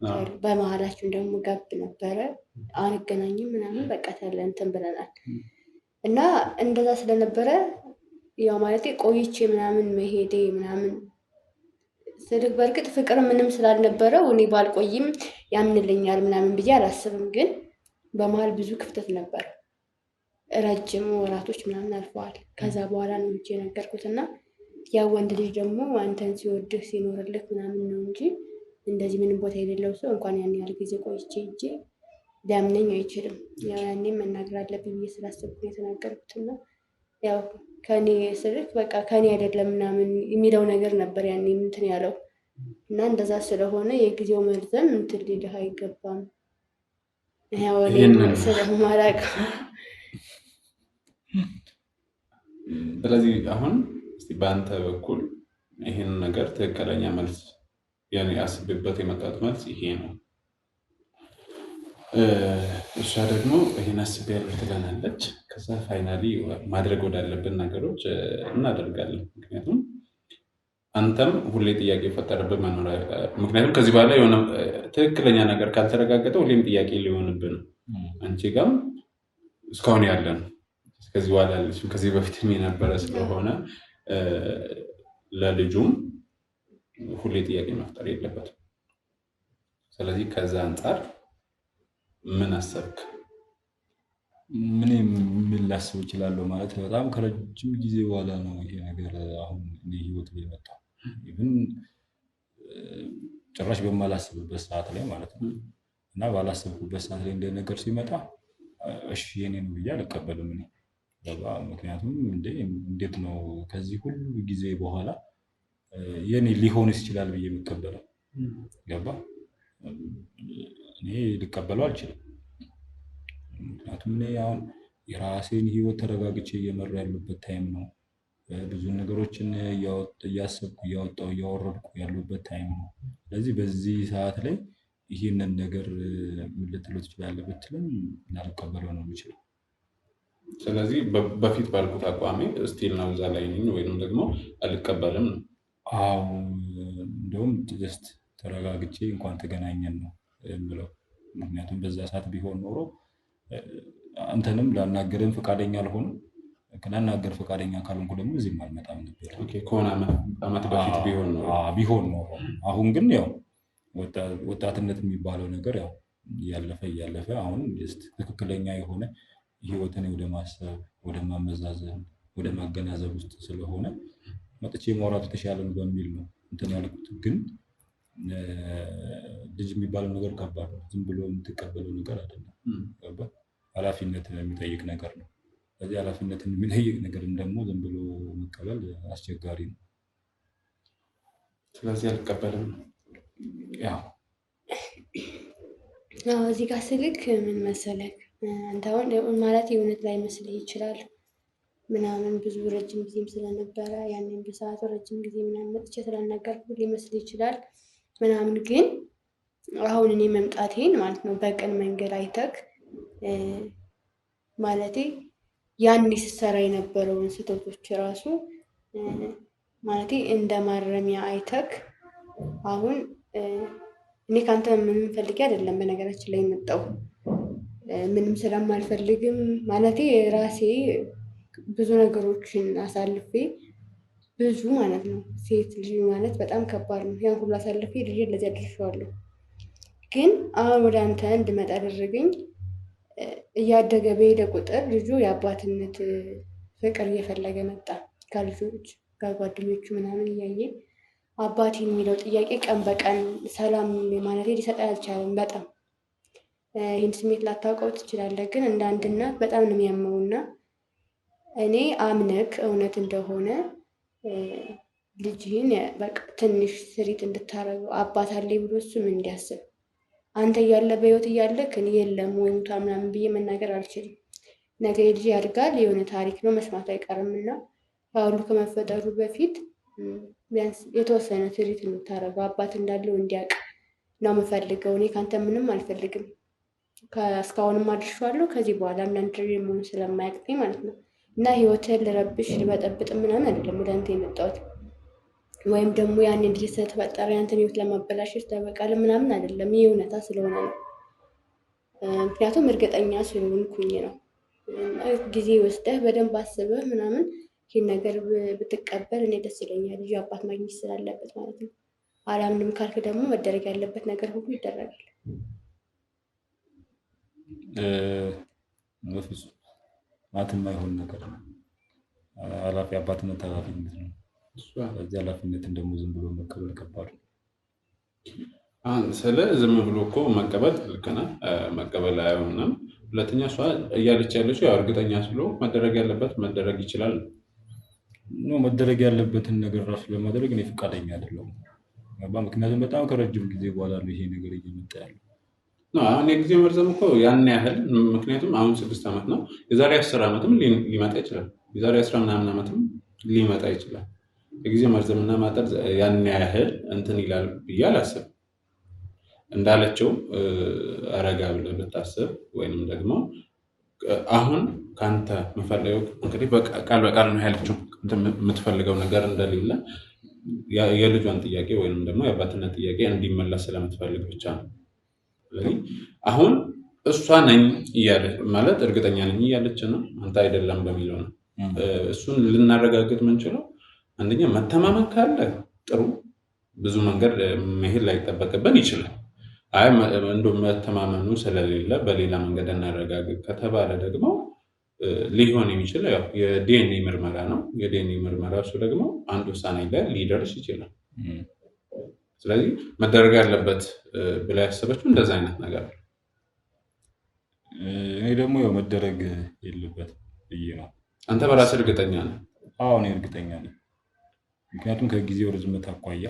በመሀላችን ደግሞ ጋብ ነበረ አንገናኝም ምናምን በቃ ታለ እንትን ብለናል እና እንደዛ ስለነበረ ያው ማለት ቆይቼ ምናምን መሄዴ ምናምን ስልክ በርግጥ ፍቅር ምንም ስላልነበረው እኔ ባልቆይም ያምንልኛል ምናምን ብዬ አላስብም ግን በመሃል ብዙ ክፍተት ነበር ረጅም ወራቶች ምናምን አልፈዋል ከዛ በኋላ ነው እንጂ ነገርኩትና ያ ወንድ ልጅ ደግሞ አንተን ሲወድህ ሲኖርልህ ምናምን ነው እንጂ እንደዚህ ምንም ቦታ የሌለው ሰው እንኳን ያን ያህል ጊዜ ቆይቼ ሄጄ ሊያምነኝ አይችልም። ያው ያኔም መናገር አለብኝ ብዬ ስላሰብኩ የተናገርኩት እና ያው ከኔ ስልክ በቃ ከኔ አይደለም ምናምን የሚለው ነገር ነበር ያኔ እንትን ያለው እና እንደዛ ስለሆነ የጊዜው መርዘም እንትን ሊልህ አይገባም። ያው ስለማላውቀው ስለዚህ አሁን በአንተ በኩል ይህን ነገር ትክክለኛ መልስ ያኔ አስቤበት የመጣሁት መልስ ይሄ ነው። እሷ ደግሞ ይህን አስቤያለሁ ትለናለች። ከዛ ፋይናሊ ማድረግ ወዳለብን ነገሮች እናደርጋለን። ምክንያቱም አንተም ሁሌ ጥያቄ የፈጠረብን መኖር ምክንያቱም ከዚህ በኋላ የሆነ ትክክለኛ ነገር ካልተረጋገጠ ሁሌም ጥያቄ ሊሆንብን አንቺ ጋም እስካሁን ያለን ከዚህ በኋላ ያለችም ከዚህ በፊትም የነበረ ስለሆነ ለልጁም ሁሌ ጥያቄ መፍጠር የለበትም። ስለዚህ ከዛ አንጻር ምን አሰብክ? ምን ላስብ እችላለሁ ማለት በጣም ከረጅም ጊዜ በኋላ ነው ይሄ ነገር አሁን እኔ ህይወት ላይ መጣው። ኢቭን ጭራሽ በማላስብበት ሰዓት ላይ ማለት ነው። እና ባላሰብኩበት ሰዓት ላይ እንደ ነገር ሲመጣ እሺ የኔ ነው ብዬ አልቀበልም እኔ ምክንያቱም እንዴት ነው ከዚህ ሁሉ ጊዜ በኋላ የኔ ሊሆንስ ይችላል ብዬ የምቀበለው ገባ? እኔ ልቀበለው አልችልም። ምክንያቱም እኔ አሁን የራሴን ህይወት ተረጋግቼ እየመራ ያሉበት ታይም ነው። ብዙ ነገሮችን እያሰብኩ እያወጣሁ እያወረድኩ ያሉበት ታይም ነው። ስለዚህ በዚህ ሰዓት ላይ ይህንን ነገር ምን ልትለው ትችላለህ ብትልም ላልቀበለው ነው የምችለው። ስለዚህ በፊት ባልኩት አቋሜ ስቲል ነው እዛ ላይ ነኝ ወይም ደግሞ አልቀበልም ነው? አዎ እንደውም ጀስት ተረጋግቼ እንኳን ተገናኘን ነው የምለው። ምክንያቱም በዛ ሰዓት ቢሆን ኖሮ አንተንም ላናገርም ፈቃደኛ አልሆንም። ከናናገር ፈቃደኛ ካልሆንኩ ደግሞ እዚህም አልመጣም ነበር። ከሆነ ዓመት በፊት ቢሆን ኖሮ አሁን ግን ያው ወጣትነት የሚባለው ነገር ያው እያለፈ አሁን ትክክለኛ የሆነ ህይወትን ወደ ማሰብ ወደ ማመዛዘን ወደ ማገናዘብ ውስጥ ስለሆነ መጥቼ ማውራት የተሻለ ነው በሚል ነው እንትን ያልኩት። ግን ልጅ የሚባለው ነገር ከባድ ነው። ዝም ብሎ የምትቀበለው ነገር አይደለም። ኃላፊነት የሚጠይቅ ነገር ነው። ስለዚህ ኃላፊነትን የሚጠይቅ ነገርን ደግሞ ዝም ብሎ መቀበል አስቸጋሪ ነው። ስለዚህ አልቀበልም ነው ያው እዚህ ጋር ስልክ ምን መሰለህ አንተ አሁን ማለት የእውነት ላይ መስልህ ይችላል ምናምን ብዙ ረጅም ጊዜም ስለነበረ ያንን በሰዓቱ ረጅም ጊዜ ምናምን መጥቼ ስላልነገርኩህ ሊመስልህ ይችላል ምናምን። ግን አሁን እኔ መምጣቴን ማለት ነው በቀን መንገድ አይተክ ማለቴ ያኔ ስትሰራ የነበረውን ስህተቶች ራሱ ማለቴ እንደ ማረሚያ አይተክ አሁን እኔ ካንተ ምንም ፈልጌ አይደለም በነገራችን ላይ የመጣው ምንም ስለማልፈልግም ማለቴ ራሴ ብዙ ነገሮችን አሳልፌ ብዙ ማለት ነው። ሴት ልጅ ማለት በጣም ከባድ ነው። ያን ሁሉ አሳልፌ ልጅ ለዚህ አድርሼዋለሁ። ግን አሁን ወደ አንተ እንድመጣ አደረገኝ። እያደገ በሄደ ቁጥር ልጁ የአባትነት ፍቅር እየፈለገ መጣ። ከልጆች ከጓደኞቹ ምናምን እያየ አባቴን የሚለው ጥያቄ ቀን በቀን ሰላም ማለት ሊሰጥ አልቻለም። በጣም ይህን ስሜት ላታውቀው ትችላለህ። ግን እንደ አንድ እናት በጣም ነው የሚያመውና እኔ አምነክ እውነት እንደሆነ ልጅህን በቃ ትንሽ ስሪት እንድታረገው አባት አለኝ ብሎ እሱም እንዲያስብ አንተ እያለ በህይወት እያለክ እኔ የለም ወይ ሙታ ምናምን ብዬ መናገር አልችልም። ነገ ልጅ ያድጋል፣ የሆነ ታሪክ ነው መስማቱ አይቀርምና ሁሉ ከመፈጠሩ በፊት ቢያንስ የተወሰነ ትሪት እንድታረገው አባት እንዳለው እንዲያውቅ ነው የምፈልገው። እኔ ካንተ ምንም አልፈልግም። እስካሁንም አድርሼዋለሁ። ከዚህ በኋላ ምናምን መሆን ስለማያቅተኝ ማለት ነው። እና ህይወትህን ልረብሽ ልበጠብጥ ምናምን አይደለም ወደ አንተ የመጣሁት ወይም ደግሞ ያንን ልጅ ስለተፈጠረ ያንተን ህይወት ለማበላሸት ተበቃለ ምናምን አይደለም። ይህ እውነታ ስለሆነ ነው። ምክንያቱም እርግጠኛ ስለሆንኩኝ ነው። ጊዜ ወስደህ በደንብ አስበህ ምናምን ይህን ነገር ብትቀበል እኔ ደስ ይለኛል። ልጅ አባት ማግኘት ስላለበት ማለት ነው። አላምንም ካልክ ደግሞ መደረግ ያለበት ነገር ሁሉ ይደረጋል። በፍጹም ማለት የማይሆን ነገር ነው። ኃላፊ አባትነት ኃላፊነት ነው። ስለዚህ ኃላፊነትን ደግሞ ዝም ብሎ መቀበል ከባድ ነው። ስለ ዝም ብሎ እኮ መቀበል ልክ ነህ፣ መቀበል አይሆንም። ሁለተኛ እሷ እያለች ያለችው ያው እርግጠኛ ስለሆንኩ መደረግ ያለበት መደረግ ይችላል ነው። መደረግ ያለበትን ነገር ራሱ ለማድረግ እኔ ፈቃደኛ አይደለሁም። ምክንያቱም በጣም ከረጅም ጊዜ በኋላ ነው ይሄ ነገር እየመጣ ያለው። አሁን የጊዜ መርዘም እኮ ያን ያህል ምክንያቱም አሁን 6 ዓመት ነው። የዛሬ 10 ዓመትም ሊመጣ ይችላል። የዛሬ 10 ምናምን ዓመትም ሊመጣ ይችላል። የጊዜ መርዘምና ማጠር ያን ያህል እንትን ይላል ብዬ አላስብም። እንዳለችው አረጋ ብለህ ብታስብ ወይንም ደግሞ አሁን ከአንተ የምፈልገው እንግዲህ ቃል በቃል ነው ያለችው የምትፈልገው ነገር እንደሌለ የልጇን ጥያቄ ወይንም ደግሞ የአባትነት ጥያቄ እንዲመለስ ስለምትፈልግ ብቻ ነው። ስለዚህ አሁን እሷ ነኝ ማለት እርግጠኛ ነኝ እያለች ነው፣ አንተ አይደለም በሚለው ነው። እሱን ልናረጋግጥ ምንችለው አንደኛ መተማመን ካለ ጥሩ፣ ብዙ መንገድ መሄድ ላይጠበቅብን ይችላል። አይ እንዶ መተማመኑ ስለሌለ በሌላ መንገድ እናረጋግጥ ከተባለ ደግሞ ሊሆን የሚችለው ያው የዲኤንኤ ምርመራ ነው። የዲኤንኤ ምርመራ እሱ ደግሞ አንድ ውሳኔ ላይ ሊደርስ ይችላል። ስለዚህ መደረግ ያለበት ብላ ያሰበችው እንደዛ አይነት ነገር ነው። እኔ ደግሞ ያው መደረግ የለበት ብዬ ነው። አንተ በራስህ እርግጠኛ ነህ? አዎ እኔ እርግጠኛ ነኝ። ምክንያቱም ከጊዜው ርዝመት አኳያ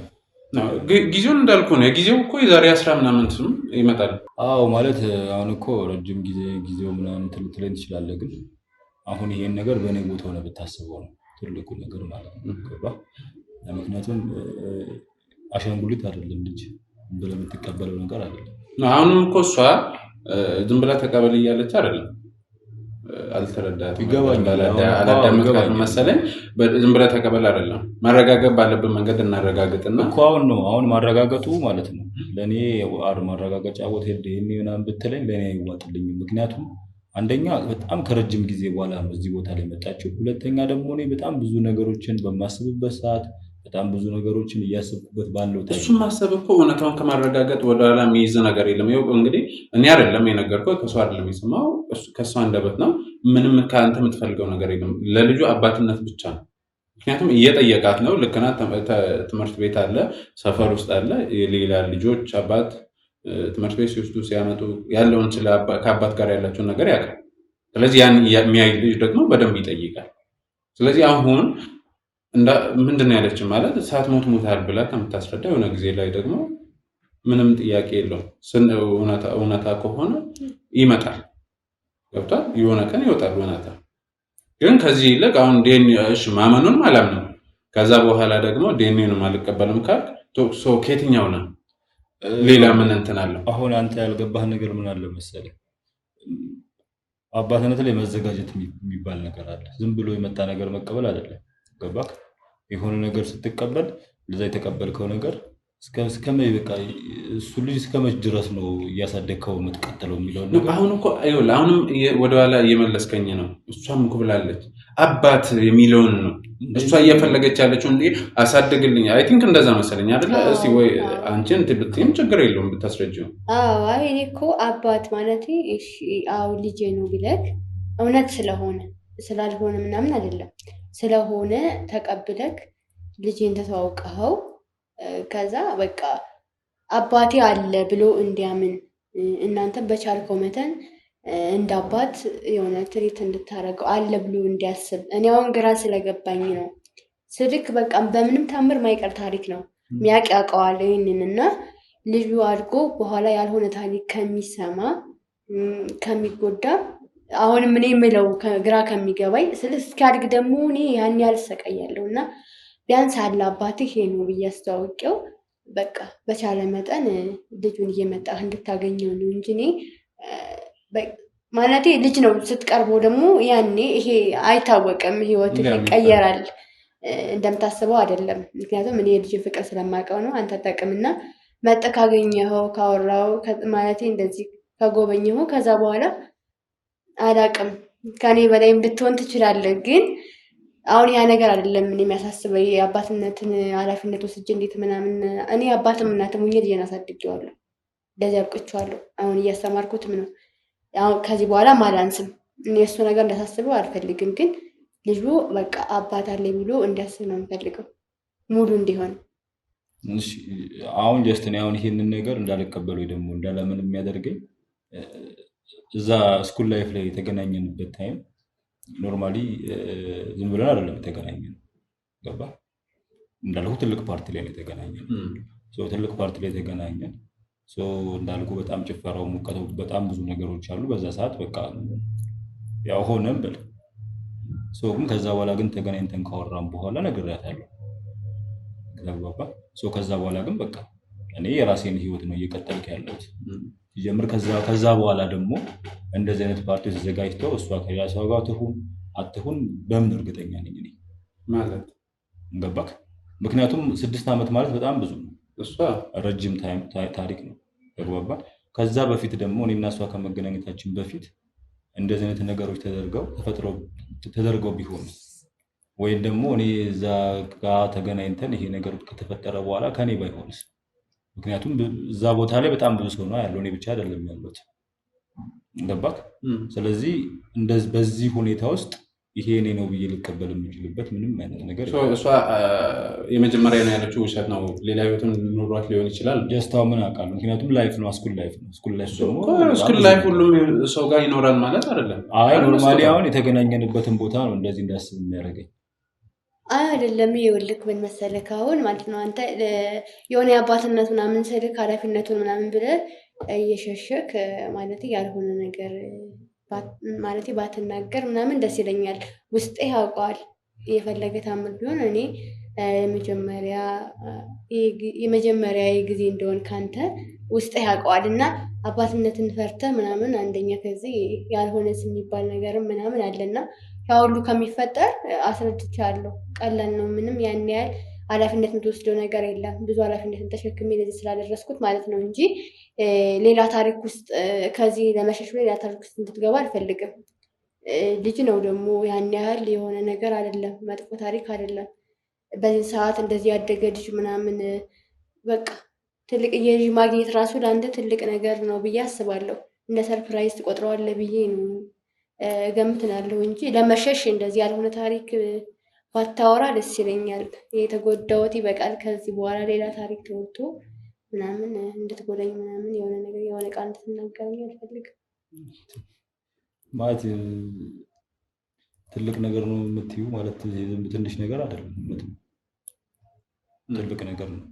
ጊዜውን እንዳልኩ ነው። የጊዜው እኮ የዛሬ 10 ምናምን ይመጣል። አዎ ማለት አሁን እኮ ረጅም ጊዜው ምናምን ትለኝ ትችላለህ፣ ግን አሁን ይሄን ነገር በእኔ ቦታ ሆነ ብታስበው ነው ትልቁ ነገር ማለት ነው። ምክንያቱም አሻንጉሊት አይደለም ልጅ ብለህ የምትቀበለው ነገር አይደለም። አሁንም እኮ እሷ ዝም ብላ ተቀበል እያለች አይደለም። አልተረዳትም መሰለኝ። ዝም ብለህ ተቀበል አይደለም፣ ማረጋገጥ ባለብን መንገድ እናረጋግጥና እኮ አሁን ማረጋገጡ ማለት ነው። ለእኔ ማረጋገጫ ቦታ ሄድ ምናምን ብትለኝ ለእኔ አይዋጥልኝም። ምክንያቱም አንደኛ በጣም ከረጅም ጊዜ በኋላ ነው እዚህ ቦታ ላይ መጣችው። ሁለተኛ ደግሞ እኔ በጣም ብዙ ነገሮችን በማስብበት ሰዓት በጣም ብዙ ነገሮችን እያሰብኩበት ባለው እሱም ማሰብ እኮ እውነታውን ከማረጋገጥ ወደኋላ የሚይዝ ነገር የለም። ይኸው እንግዲህ እኔ አይደለም የነገርኩህ፣ ከእሷ አይደለም የሰማው፣ ከእሷ አንደበት ነው። ምንም ከአንተ የምትፈልገው ነገር የለም። ለልጁ አባትነት ብቻ ነው። ምክንያቱም እየጠየቃት ነው። ልክ ናት። ትምህርት ቤት አለ፣ ሰፈር ውስጥ አለ፣ የሌላ ልጆች አባት ትምህርት ቤት ሲወስዱ ሲያመጡ ያለውን ከአባት ጋር ያላቸውን ነገር ያውቃል። ስለዚህ ያን የሚያይ ልጅ ደግሞ በደንብ ይጠይቃል። ስለዚህ አሁን ምንድን ነው ያለችን ማለት ሳትሞት ሞታል ብላ ከምታስረዳ የሆነ ጊዜ ላይ ደግሞ ምንም ጥያቄ የለውም። እውነታ ከሆነ ይመጣል፣ ገብቷል። የሆነ ቀን ይወጣል እውነታ። ግን ከዚህ ይልቅ አሁን ማመኑንም አላምንም። ከዛ በኋላ ደግሞ ዲኤንኤንም አልቀበልም ካልክ ከየትኛው ነው ሌላ ምን እንትን አለው? አሁን አንተ ያልገባህ ነገር ምን አለ መሰለህ፣ አባትነት ላይ መዘጋጀት የሚባል ነገር አለ። ዝም ብሎ የመጣ ነገር መቀበል አይደለም። ገባክ? የሆነ ነገር ስትቀበል ለዛ የተቀበልከው ነገር እስከመቼ በቃ እሱ ልጅ እስከመቼ ድረስ ነው እያሳደግከው የምትቀጥለው የሚለው ነገር አሁን እኮ አሁንም ወደኋላ እየመለስከኝ ነው። እሷም እኮ ብላለች አባት የሚለውን ነው እሷ እየፈለገች ያለችው እንዴ አሳድግልኝ። አይ ቲንክ እንደዛ መሰለኝ አይደለ? እስቲ ወይ አንቺ ብትይም ችግር የለውም ብታስረጂው። አይ እኔ እኮ አባት ማለት እሺ አው ልጄ ነው ቢለክ እውነት ስለሆነ ስላልሆነ ምናምን አይደለም፣ ስለሆነ ተቀብለክ ልጄን ተተዋውቀኸው ከዛ በቃ አባቴ አለ ብሎ እንዲያምን እናንተ በቻልከው መጠን እንደ አባት የሆነ ትሪት እንድታረገው አለ ብሎ እንዲያስብ። እኔ አሁን ግራ ስለገባኝ ነው ስልክ በቃ በምንም ታምር ማይቀር ታሪክ ነው ሚያቅ ያውቀዋል ይህንን እና ልጁ አድጎ በኋላ ያልሆነ ታሪክ ከሚሰማ ከሚጎዳ አሁንም እኔ የምለው ግራ ከሚገባኝ እስኪያድግ ደግሞ እኔ ያን ያህል እሰቃያለሁ እና ቢያንስ አለ አባትህ ይሄ ነው ብዬ አስተዋውቄው በቃ በቻለ መጠን ልጁን እየመጣህ እንድታገኘው ነው እንጂ እኔ ማለቴ ልጅ ነው ስትቀርበው ደግሞ ያኔ ይሄ አይታወቅም፣ ህይወትህ ይቀየራል እንደምታስበው አይደለም። ምክንያቱም እኔ የልጅ ፍቅር ስለማውቀው ነው። አንተ ጠቅምና መጠህ ካገኘኸው ካወራው ማለቴ እንደዚህ ከጎበኘኸው ከዛ በኋላ አላቅም ከኔ በላይም ልትሆን ትችላለህ። ግን አሁን ያ ነገር አይደለም እኔ የሚያሳስበኝ የአባትነትን ኃላፊነት ወስጄ እንዴት ምናምን እኔ አባትም እናትም ሆኜ ልጄን አሳድጌዋለሁ፣ እንደዚህ አብቅቼዋለሁ። አሁን እያስተማርኩትም ነው። አሁን ከዚህ በኋላ ማላንስም እኔ እሱ ነገር እንዳሳስበው አልፈልግም። ግን ልጁ በቃ አባት አለኝ ብሎ እንዲያስብ ነው የምፈልገው። ሙሉ እንዲሆን። አሁን ጀስት እኔ አሁን ይሄንን ነገር እንዳልቀበል ወይ ደግሞ እንዳለምን የሚያደርገኝ እዛ ስኩል ላይፍ ላይ የተገናኘንበት ታይም ኖርማሊ ዝም ብለን አይደለም የተገናኘን። ገባ እንዳልኩ ትልቅ ፓርቲ ላይ ነው የተገናኘን። ትልቅ ፓርቲ ላይ የተገናኘን እንዳልኩ በጣም ጭፈራው፣ ሙቀቱ፣ በጣም ብዙ ነገሮች አሉ በዛ ሰዓት። በቃ ያው ሆነም ብል ግን ከዛ በኋላ ግን ተገናኝተን ካወራን በኋላ ነግሬያታለሁ። ከዛ በኋላ ግን በቃ እኔ የራሴን ህይወት ነው እየቀጠልክ ያለሁት ሲጀምር። ከዛ በኋላ ደግሞ እንደዚህ አይነት ፓርቲ ተዘጋጅተው እሷ ከሌላ ሰው ጋር ትሁን አትሁን በምን እርግጠኛ ነኝ እኔ ማለት ገባክ? ምክንያቱም 6 ዓመት ማለት በጣም ብዙ ነው። እሷ ረጅም ታሪክ ነው። ተግባባ። ከዛ በፊት ደግሞ እኔና እሷ ከመገናኘታችን በፊት እንደዚህ አይነት ነገሮች ተደርገው ቢሆን ወይም ደግሞ እኔ እዛ ጋር ተገናኝተን ይሄ ነገር ከተፈጠረ በኋላ ከኔ ባይሆንስ? ምክንያቱም እዛ ቦታ ላይ በጣም ብዙ ሰው ነው ያለው፣ እኔ ብቻ አይደለም ያለሁት። ገባክ? ስለዚህ በዚህ ሁኔታ ውስጥ ይሄ እኔ ነው ብዬ ልቀበል የምችልበት ምንም አይነት ነገር እሷ የመጀመሪያ ነው ያለችው ውሸት ነው። ሌላ ህይወትም ኑሯት ሊሆን ይችላል። ጀስታው ምን አውቃለሁ። ምክንያቱም ላይፍ ነው፣ ስኩል ላይፍ ነው። ስኩል ላይፍ ሁሉም ሰው ጋር ይኖራል ማለት አይደለም። አይ ኖርማሊ አሁን የተገናኘንበትን ቦታ ነው እንደዚህ እንዳስብ የሚያደርገኝ። አይደለም ይኸውልህ ምን መሰለህ አሁን ማለት ነው አንተ የሆነ የአባትነት ምናምን ስልክ ኃላፊነቱን ምናምን ብለህ እየሸሸክ ማለት ያልሆነ ነገር ማለት ባትናገር ምናምን ደስ ይለኛል። ውስጤ ያውቀዋል። የፈለገ ታምር ቢሆን እኔ የመጀመሪያ ጊዜ እንደሆን ካንተ ውስጤ ያውቀዋል እና አባትነትን ፈርተህ ምናምን አንደኛ ከዚህ ያልሆነ ስም የሚባል ነገርም ምናምን አለና ያ ሁሉ ከሚፈጠር አስረድቻለሁ። ቀላል ነው። ምንም ያን ያህል ኃላፊነት የምትወስደው ነገር የለም። ብዙ ኃላፊነትን ተሸክሜ ለዚህ ስላደረስኩት ማለት ነው እንጂ ሌላ ታሪክ ውስጥ ከዚህ ለመሸሽ ሌላ ታሪክ ውስጥ እንድትገባ አልፈልግም። ልጅ ነው ደግሞ ያን ያህል የሆነ ነገር አይደለም፣ መጥፎ ታሪክ አይደለም። በዚህ ሰዓት እንደዚህ ያደገ ልጅ ምናምን በቃ ትልቅ የልጅ ማግኘት ራሱ ለአንተ ትልቅ ነገር ነው ብዬ አስባለሁ። እንደ ሰርፕራይዝ ትቆጥረዋለህ ብዬ ነው እገምትላለሁ እንጂ ለመሸሽ እንደዚህ ያልሆነ ታሪክ ባታወራ ደስ ይለኛል። የተጎዳሁት ይበቃል። ከዚህ በኋላ ሌላ ታሪክ ተወርቶ ምናምን እንድትጎዳኝ ምናምን የሆነ ነገር የሆነ ቃል እንድትናገረኝ አልፈልግም። ማለት ትልቅ ነገር ነው የምትዩ ማለት ትንሽ ነገር አይደለም። ትልቅ ነገር ነው፣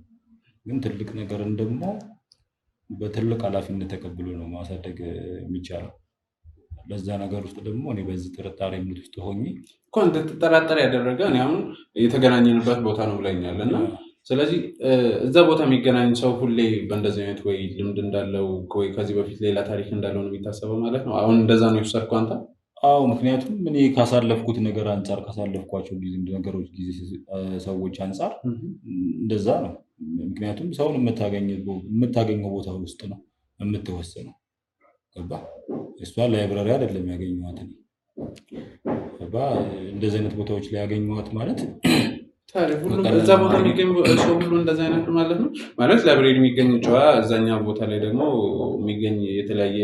ግን ትልቅ ነገርን ደግሞ በትልቅ ኃላፊነት ተቀብሎ ነው ማሳደግ የሚቻለው። ለዛ ነገር ውስጥ ደግሞ እኔ በዚህ ጥርጣሬ እምነት ውስጥ ሆኜ እኮ እንድትጠራጠር ያደረገ እኔ አሁን የተገናኘንበት ቦታ ነው ብለኛል እና ስለዚህ እዛ ቦታ የሚገናኝ ሰው ሁሌ በእንደዚህ አይነት ወይ ልምድ እንዳለው ወይ ከዚህ በፊት ሌላ ታሪክ እንዳለው ነው የሚታሰበው ማለት ነው። አሁን እንደዛ ነው የወሰድከው አንተ? አዎ፣ ምክንያቱም እኔ ካሳለፍኩት ነገር አንጻር ካሳለፍኳቸው ነገሮች ጊዜ ሰዎች አንጻር እንደዛ ነው። ምክንያቱም ሰውን የምታገኘው ቦታ ውስጥ ነው የምትወስነው። ገባ? እሷ ላይብራሪ አይደለም ያገኘኋት እኔ። ገባ? እንደዚህ አይነት ቦታዎች ላይ ያገኘኋት ማለት እዛ ቦታ የሚገኝ ሰው ሁሉ እንደዛ አይነት ማለት ነው ማለት ላይብራሪ የሚገኝ ጨዋ እዛኛ ቦታ ላይ ደግሞ የሚገኝ የተለያየ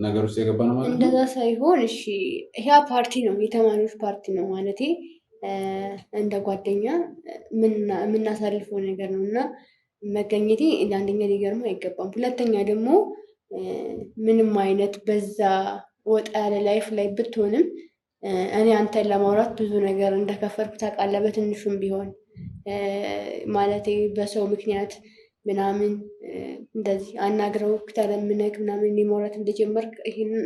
ነገር ውስጥ የገባ ነው ማለት ነው። እንደዛ ሳይሆን እሺ፣ ይሄ ፓርቲ ነው፣ የተማሪዎች ፓርቲ ነው ማለት እንደ ጓደኛ የምናሳልፈው ነገር ነው እና መገኘቴ አንደኛ ሊገርም አይገባም። ሁለተኛ ደግሞ ምንም አይነት በዛ ወጣ ያለ ላይፍ ላይ ብትሆንም እኔ አንተን ለማውራት ብዙ ነገር እንደከፈልኩ ታውቃለህ። በትንሹም ቢሆን ማለቴ በሰው ምክንያት ምናምን እንደዚህ አናግረው ተለምነክ ምናምን ሊሞረት እንደጀመርክ ይህንን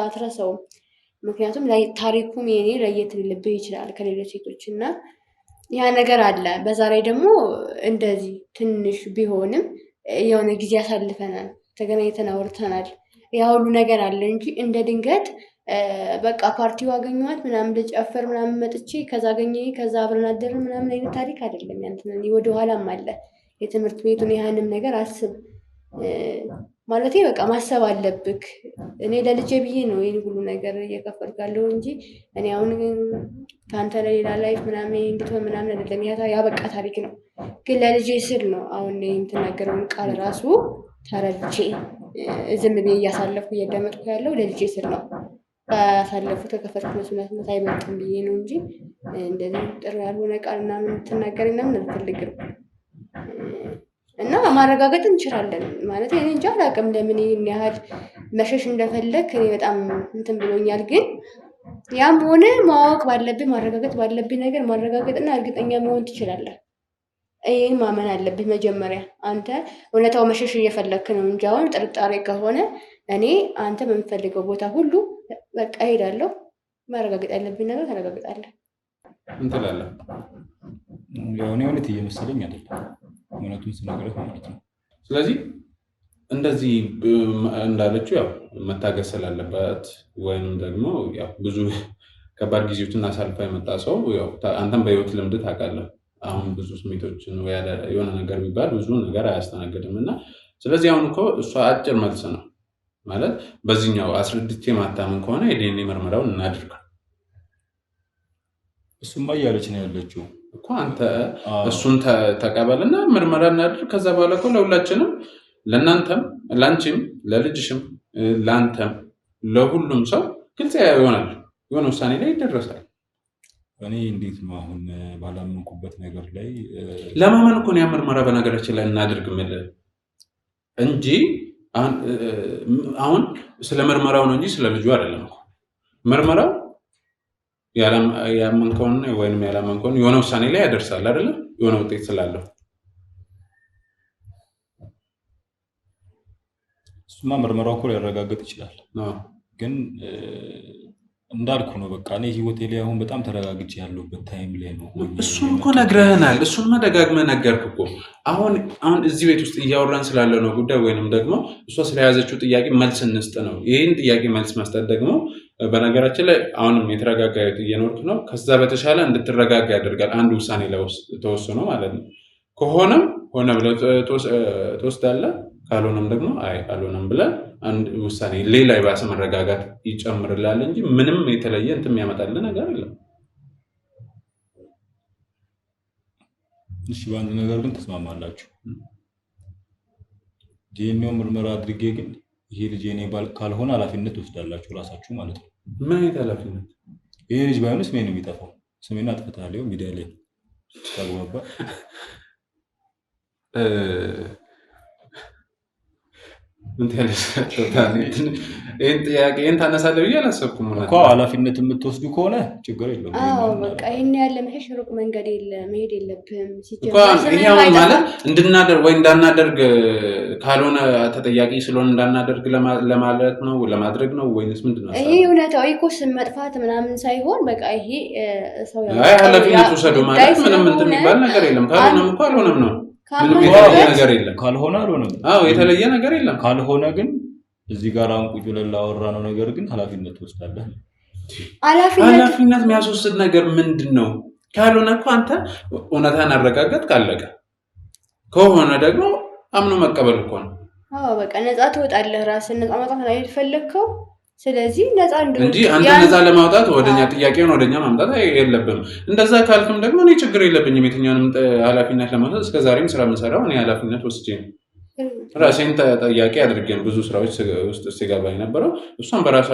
አትረሳውም። ምክንያቱም ታሪኩም የኔ ለየት ሊልብህ ይችላል ከሌሎች ሴቶች እና ያ ነገር አለ። በዛ ላይ ደግሞ እንደዚህ ትንሽ ቢሆንም የሆነ ጊዜ አሳልፈናል፣ ተገናኝተን አውርተናል። ያ ሁሉ ነገር አለ እንጂ እንደ ድንገት በቃ ፓርቲው አገኘኋት ምናምን ልጨፍር ምናምን መጥቼ ከዛ አገኘኝ ከዛ አብረን አደርን ምናምን አይነት ታሪክ አይደለም። ያንተን ወደኋላም አለ የትምህርት ቤቱን ያህንም ነገር አስብ ማለቴ በቃ ማሰብ አለብክ። እኔ ለልጄ ብዬ ነው ይህን ሁሉ ነገር እየከፈልኩ ያለው እንጂ እኔ አሁን ከአንተ ለሌላ ላይፍ ምናምን እንድትሆን ምናምን አይደለም። ያበቃ ታሪክ ነው፣ ግን ለልጄ ስል ነው አሁን የምትናገረውን ቃል ራሱ ተረድቼ ዝም ብዬ እያሳለፍኩ እያዳመጥኩ ያለው ለልጄ ስል ነው። ካሳለፉት ከከፈትኩት መስዋዕትነት አይበልጥም ብዬ ነው እንጂ እንደዚህ ጥሩ ያልሆነ ቃል ምናምን ትናገሪ ምናምን አልፈልግም። እና ማረጋገጥ እንችላለን ማለት እኔ እንጃ አላውቅም ለምን ይሄን ያህል መሸሽ እንደፈለግ እኔ በጣም እንትን ብሎኛል። ግን ያም ሆነ ማወቅ ባለብኝ ማረጋገጥ ባለብኝ ነገር ማረጋገጥና እርግጠኛ መሆን ትችላለህ። ይህን ማመን አለብህ መጀመሪያ። አንተ እውነታው መሸሽ እየፈለክ ነው እንጂ አሁን ጥርጣሬ ከሆነ እኔ አንተ በምፈልገው ቦታ ሁሉ በቃ እሄዳለሁ። ማረጋገጥ ያለብኝ ነገር ታረጋግጣለህ። እንትላለ የሆነ እውነት እየመሰለኝ አይደለም እውነቱን ስነግርህ ማለት ነው። ስለዚህ እንደዚህ እንዳለችው ያው መታገስ ስላለበት ወይም ደግሞ ያው ብዙ ከባድ ጊዜዎችን አሳልፋ የመጣ ሰው ያው አንተም በህይወት ልምድ ታውቃለህ። አሁን ብዙ ስሜቶችን የሆነ ነገር ቢባል ብዙ ነገር አያስተናግድም እና ስለዚህ አሁን እኮ እሷ አጭር መልስ ነው ማለት በዚህኛው አስረድቼ ማታምን ከሆነ የዲኤንኤ ምርመራውን እናድርግ። እሱማ እያለች ነው ያለችው እኮ አንተ እሱን ተቀበልና ምርመራ እናድርግ። ከዛ በኋላ እኮ ለሁላችንም ለእናንተም፣ ለአንቺም፣ ለልጅሽም፣ ለአንተም ለሁሉም ሰው ግልጽ ይሆናል። የሆነ ውሳኔ ላይ ይደረሳል። እኔ እንዴት ነው አሁን ባላመንኩበት ነገር ላይ ለማመን እኮ ነው ያ ምርመራ በነገራችን ላይ እናድርግ የምልህ እንጂ አሁን ስለ ምርመራው ነው እንጂ ስለ ልጁ አይደለም። ምርመራው ያመንከውን ወይንም ያላመንከውን የሆነ ውሳኔ ላይ ያደርሳል አይደለም? የሆነ ውጤት ስላለው እሱማ ምርመራው እኮ ሊያረጋግጥ ይችላል። ግን እንዳልኩ ነው በቃ እኔ ህይወቴ ላይ አሁን በጣም ተረጋግጬ ያለሁበት ታይም ላይ ነው። እሱን እኮ ነግረህናል። እሱን ደጋግመህ ነገርክ እኮ። አሁን እዚህ ቤት ውስጥ እያወራን ስላለው ነው ጉዳይ ወይንም ደግሞ እሷ ስለያዘችው ጥያቄ መልስ እንስጥ ነው። ይህን ጥያቄ መልስ መስጠት ደግሞ በነገራችን ላይ አሁንም የተረጋጋ ህይወት እየኖርክ ነው። ከዛ በተሻለ እንድትረጋጋ ያደርጋል። አንድ ውሳኔ ላይ ተወስኖ ማለት ነው። ከሆነም ሆነ ብለህ ትወስዳለህ፣ ካልሆነም ደግሞ ካልሆነም ብለህ አንድ ውሳኔ ሌላ የባሰ መረጋጋት ይጨምርላል እንጂ ምንም የተለየ እንትን የሚያመጣልህ ነገር የለም። እሺ በአንድ ነገር ግን ተስማማላችሁ? ዲኤንኤ ምርመራ አድርጌ ግን ይሄ ልጅ የኔ ባል ካልሆነ ኃላፊነት ትወስዳላችሁ ራሳችሁ ማለት ነው። ምን አይነት ኃላፊነት? ይሄ ልጅ ባይሆን ስሜን ነው የሚጠፋው። ስሜን አጥፍተሃል ሚዲያ ላይ ተግባባ። ይህን ጥያቄን ታነሳለህ ብዬ አላሰብኩም እኮ። ኃላፊነት የምትወስዱ ከሆነ ችግር የለውም። በቃ ይህን ያለ መሸሽ ሩቅ መንገድ መሄድ የለብህም። ይሄውን ማለት እንድናደርግ ወይ እንዳናደርግ ካልሆነ ተጠያቂ ስለሆነ እንዳናደርግ ለማለት ነው ለማድረግ ነው ወይስ ምንድን ነው? ይሄ እውነታዊ እኮ ስም መጥፋት ምናምን ሳይሆን በቃ ይሄ ሰው ኃላፊነት ውሰዱ ማለት ምንም እንትን የሚባል ነገር የለም። ካልሆነም እኮ አልሆነም ነው። ምንም የተለየ ነገር የለም። ካልሆነ አልሆነም። የተለየ ነገር የለም። ካልሆነ ግን እዚህ ጋር አሁን ቁጭ ብለን ላወራነው ነገር ግን ኃላፊነት ትወስዳለህ። ኃላፊነት የሚያስወስድ ነገር ምንድን ነው? ካልሆነ እኮ አንተ እውነታን አረጋገጥ ካለቀ፣ ከሆነ ደግሞ አምኖ መቀበል እኮ ነው። በቃ ነፃ ትወጣለህ። ራስን ነፃ ማውጣት ላይ የፈለግከው ስለዚህ ነፃ እንጂ አንተ ነፃ ለማውጣት ወደኛ ጥያቄውን ወደኛ ማምጣት የለብንም። እንደዛ ካልክም ደግሞ እኔ ችግር የለብኝም። የትኛውንም ኃላፊነት ለማውጣት እስከዛሬም ስራ የምሰራው እኔ ኃላፊነት ወስጄ ነው። ራሴን ተጠያቂ አድርጌን ብዙ ስራዎች ውስጥ ሲገባ የነበረው እሷን በራሷ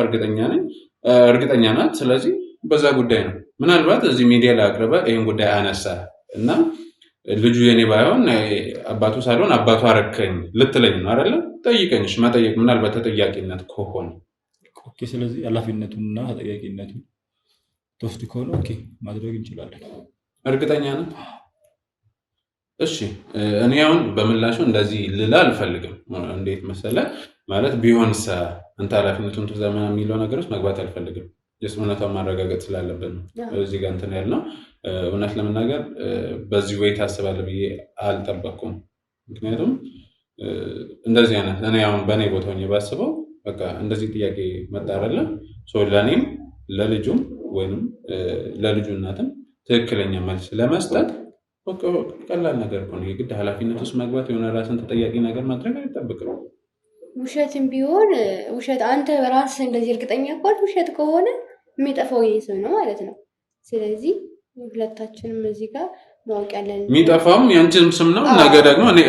እርግጠኛ ናት። ስለዚህ በዛ ጉዳይ ነው። ምናልባት እዚህ ሚዲያ ላይ አቅርበህ ይህን ጉዳይ አነሳ እና ልጁ የኔ ባይሆን አባቱ ሳልሆን አባቱ አረከኝ ልትለኝ ነው አይደለ? ጠይቀኝሽ መጠየቅ ምናልባት ተጠያቂነት ከሆነ ኦኬ። ስለዚህ ኃላፊነቱንና ተጠያቂነቱን ተወስድ ከሆነ ኦኬ ማድረግ እንችላለን። እርግጠኛ ነህ? እሺ እኔ አሁን በምላሹ እንደዚህ ልላ አልፈልግም። እንዴት መሰለህ ማለት ቢሆንስ አንተ ኃላፊነቱን ትዘማ የሚለው ነገሮች መግባት አልፈልግም። እውነታውን ማረጋገጥ ስላለብን ነው እዚህ ጋር እንትን ያልነው። እውነት ለመናገር በዚህ ወይ ታስባለህ ብዬ አልጠበቅኩም። ምክንያቱም እንደዚህ አይነት እኔ አሁን በእኔ ቦታ ሆኜ ባስበው በቃ እንደዚህ ጥያቄ መጣረለ ለእኔም ለልጁም ወይም ለልጁ እናትም ትክክለኛ መልስ ለመስጠት ቀላል ነገር እኮ ነው። የግድ ኃላፊነት ውስጥ መግባት የሆነ ራስን ተጠያቂ ነገር ማድረግ አይጠብቅም። ውሸትም ቢሆን ውሸት አንተ በራስህ እንደዚህ እርግጠኛ ከሆንክ ውሸት ከሆነ የሚጠፋው ይሄ ስም ነው ማለት ነው። ስለዚህ ሁለታችንም እዚህ ጋር ማወቅ ያለን የሚጠፋውም ያንቺም ስም ነው። ነገ ደግሞ እኔ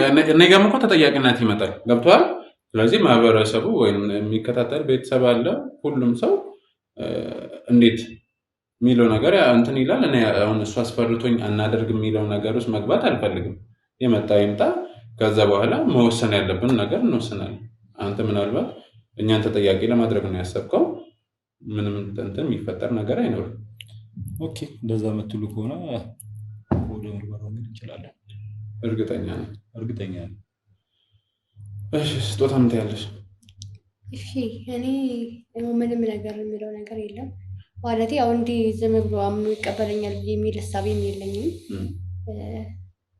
ጋርም እኮ ተጠያቂነት ይመጣል። ገብቶሃል? ስለዚህ ማህበረሰቡ ወይም የሚከታተል ቤተሰብ አለ። ሁሉም ሰው እንዴት የሚለው ነገር እንትን ይላል። እኔ አሁን እሱ አስፈርቶኝ አናደርግ የሚለው ነገር ውስጥ መግባት አልፈልግም። የመጣ ይምጣ። ከዛ በኋላ መወሰን ያለብን ነገር እንወስናለን። አንተ ምናልባት እኛን ተጠያቂ ለማድረግ ነው ያሰብከው። ምንም እንትን የሚፈጠር ነገር አይኖርም። ኦኬ፣ እንደዛ የምትሉ ከሆነ ወደ ምርመራው መሄድ እንችላለን። እርግጠኛ ነኝ። እሺ፣ ስጦታ ምን ትያለሽ? እሺ፣ እኔ ምንም ነገር የምለው ነገር የለም ማለት ያው እንዲህ ዝም ብሎ አምኖ ይቀበለኛል ብዬ የሚል ሀሳቤም የለኝም።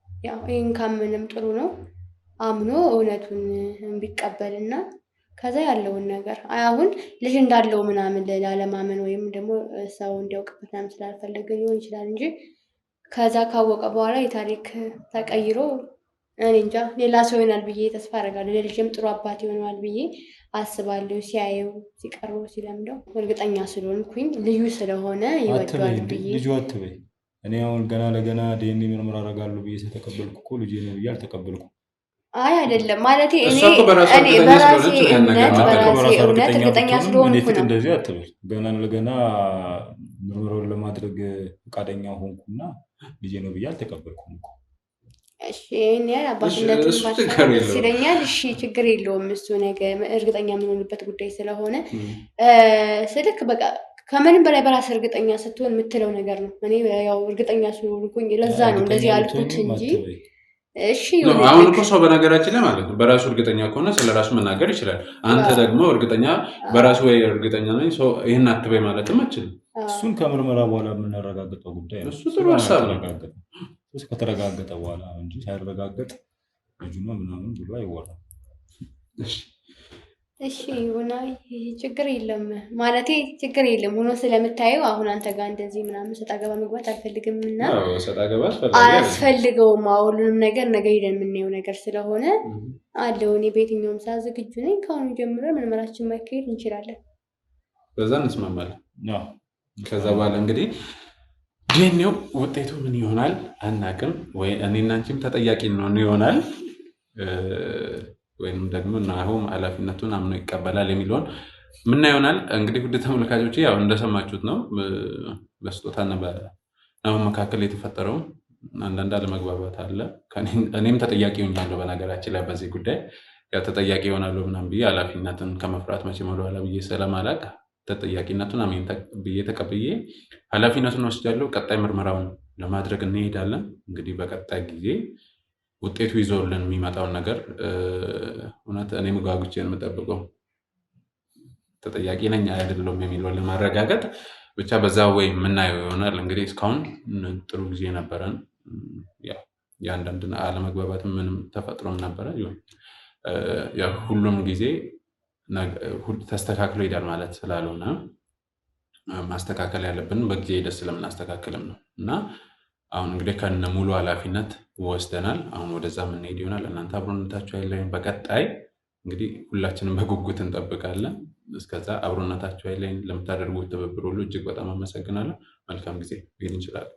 ያው ይህን ካምንም ጥሩ ነው። አምኖ እውነቱን ቢቀበልና ከዛ ያለውን ነገር አሁን ልጅ እንዳለው ምናምን ላለማመን ወይም ደግሞ ሰው እንዲያውቅበት ምናምን ስላልፈለገ ሊሆን ይችላል እንጂ ከዛ ካወቀ በኋላ የታሪክ ተቀይሮ እኔ እንጃ ሌላ ሰው ይሆናል ብዬ ተስፋ አደርጋለሁ። ለልጅም ጥሩ አባት ይሆናል ብዬ አስባለሁ። ሲያየው ሲቀርበው ሲለምደው እርግጠኛ ስለሆንኩኝ ልዩ ስለሆነ ይወደዋል ብዬ ልጁ አትበይ። እኔ አሁን ገና ለገና ዲኤንኤ ምርመራ አደርጋለሁ ብዬ ስለተቀበልኩ እኮ ልጄ ነው ብዬ አልተቀበልኩም። አይ አይደለም ማለት እኔ በራሴ እውነት እርግጠኛ ስለሆንኩ ነው። እንደዚህ አትበል። ገና ለገና ምርመራውን ለማድረግ ፈቃደኛ ሆንኩና ልጄ ነው ብዬ አልተቀበልኩም እኮ። እሺ እኔ አባትነት ይለኛል። እሺ ችግር የለውም። እሱ ነገ እርግጠኛ የምንሆንበት ጉዳይ ስለሆነ ስልክ በቃ ከምንም በላይ በራስ እርግጠኛ ስትሆን የምትለው ነገር ነው። እኔ ያው እርግጠኛ ስለሆንኩኝ ለዛ ነው እንደዚህ ያልኩት እንጂ እሺ አሁን እኮ ሰው በነገራችን ላይ ማለት ነው በራሱ እርግጠኛ ከሆነ ስለራሱ መናገር ይችላል። አንተ ደግሞ እርግጠኛ በራሱ ወይ እርግጠኛ ነኝ ሰው ይሄን አትበይ ማለትም አትችልም። እሱን ከምርመራ በኋላ የምናረጋግጠው ጉዳይ ነው። እሱ ጥሩ ሀሳብ ነው። ከተረጋገጠ በኋላ እንጂ ሳይረጋገጥ ልጁ ነው ምናምን ብሎ አይወራም። እሺ ሆና ችግር የለም ማለቴ ችግር የለም ሆኖ ስለምታየው አሁን አንተ ጋር እንደዚህ ምናምን ሰጣ ገባ መግባት አልፈልግም እና አያስፈልገውም። ሁሉንም ነገር ነገ ሄደን የምናየው ነገር ስለሆነ አለው እኔ በየትኛውም ሰዓት ዝግጁ ነኝ። ከአሁኑ ጀምረን ምርመራችን ማካሄድ እንችላለን። በዛ እንስማማለን። ከዛ በኋላ እንግዲህ ዲኤንኤው ውጤቱ ምን ይሆናል አናውቅም። ወይ እኔና አንቺም ተጠያቂ ነው ይሆናል ወይም ደግሞ ናሆም ኃላፊነቱን አምኖ ይቀበላል የሚለውን ምን ይሆናል። እንግዲህ ውድ ተመልካቾች ያው እንደሰማችሁት ነው በስጦታና በናሆም መካከል የተፈጠረው አንዳንድ አለመግባባት አለ። እኔም ተጠያቂ ሆኛለሁ በነገራችን ላይ በዚህ ጉዳይ ያው ተጠያቂ ይሆናለሁ ምናምን ብዬ ኃላፊነትን ከመፍራት መቼም ወደኋላ ብዬ ስለማላውቅ ተጠያቂነቱን አሜን ብዬ ተቀብዬ ኃላፊነቱን ወስጃለሁ። ቀጣይ ምርመራውን ለማድረግ እንሄዳለን። እንግዲህ በቀጣይ ጊዜ ውጤቱ ይዞልን የሚመጣውን ነገር እውነት እኔም ጓጉቼ የምጠብቀው ተጠያቂ ነኝ አይደለም የሚለውን ለማረጋገጥ ብቻ በዛ ወይ የምናየው ይሆናል። እንግዲህ እስካሁን ጥሩ ጊዜ ነበረን። የአንዳንድ አለመግባባትም ምንም ተፈጥሮም ነበረ። ሁሉም ጊዜ ተስተካክሎ ይሄዳል ማለት ስላልሆነ ማስተካከል ያለብን በጊዜ ሂደት ስለምናስተካክልም ነው እና አሁን እንግዲህ ከነ ሙሉ ኃላፊነት ወስደናል። አሁን ወደዛ የምንሄድ ይሆናል። እናንተ አብሮነታችሁ አይለይም። በቀጣይ እንግዲህ ሁላችንም በጉጉት እንጠብቃለን። እስከዛ አብሮነታችሁ አይለይም። ለምታደርጉት ትብብር ሁሉ እጅግ በጣም አመሰግናለሁ። መልካም ጊዜ። ይሄን እንችላለን።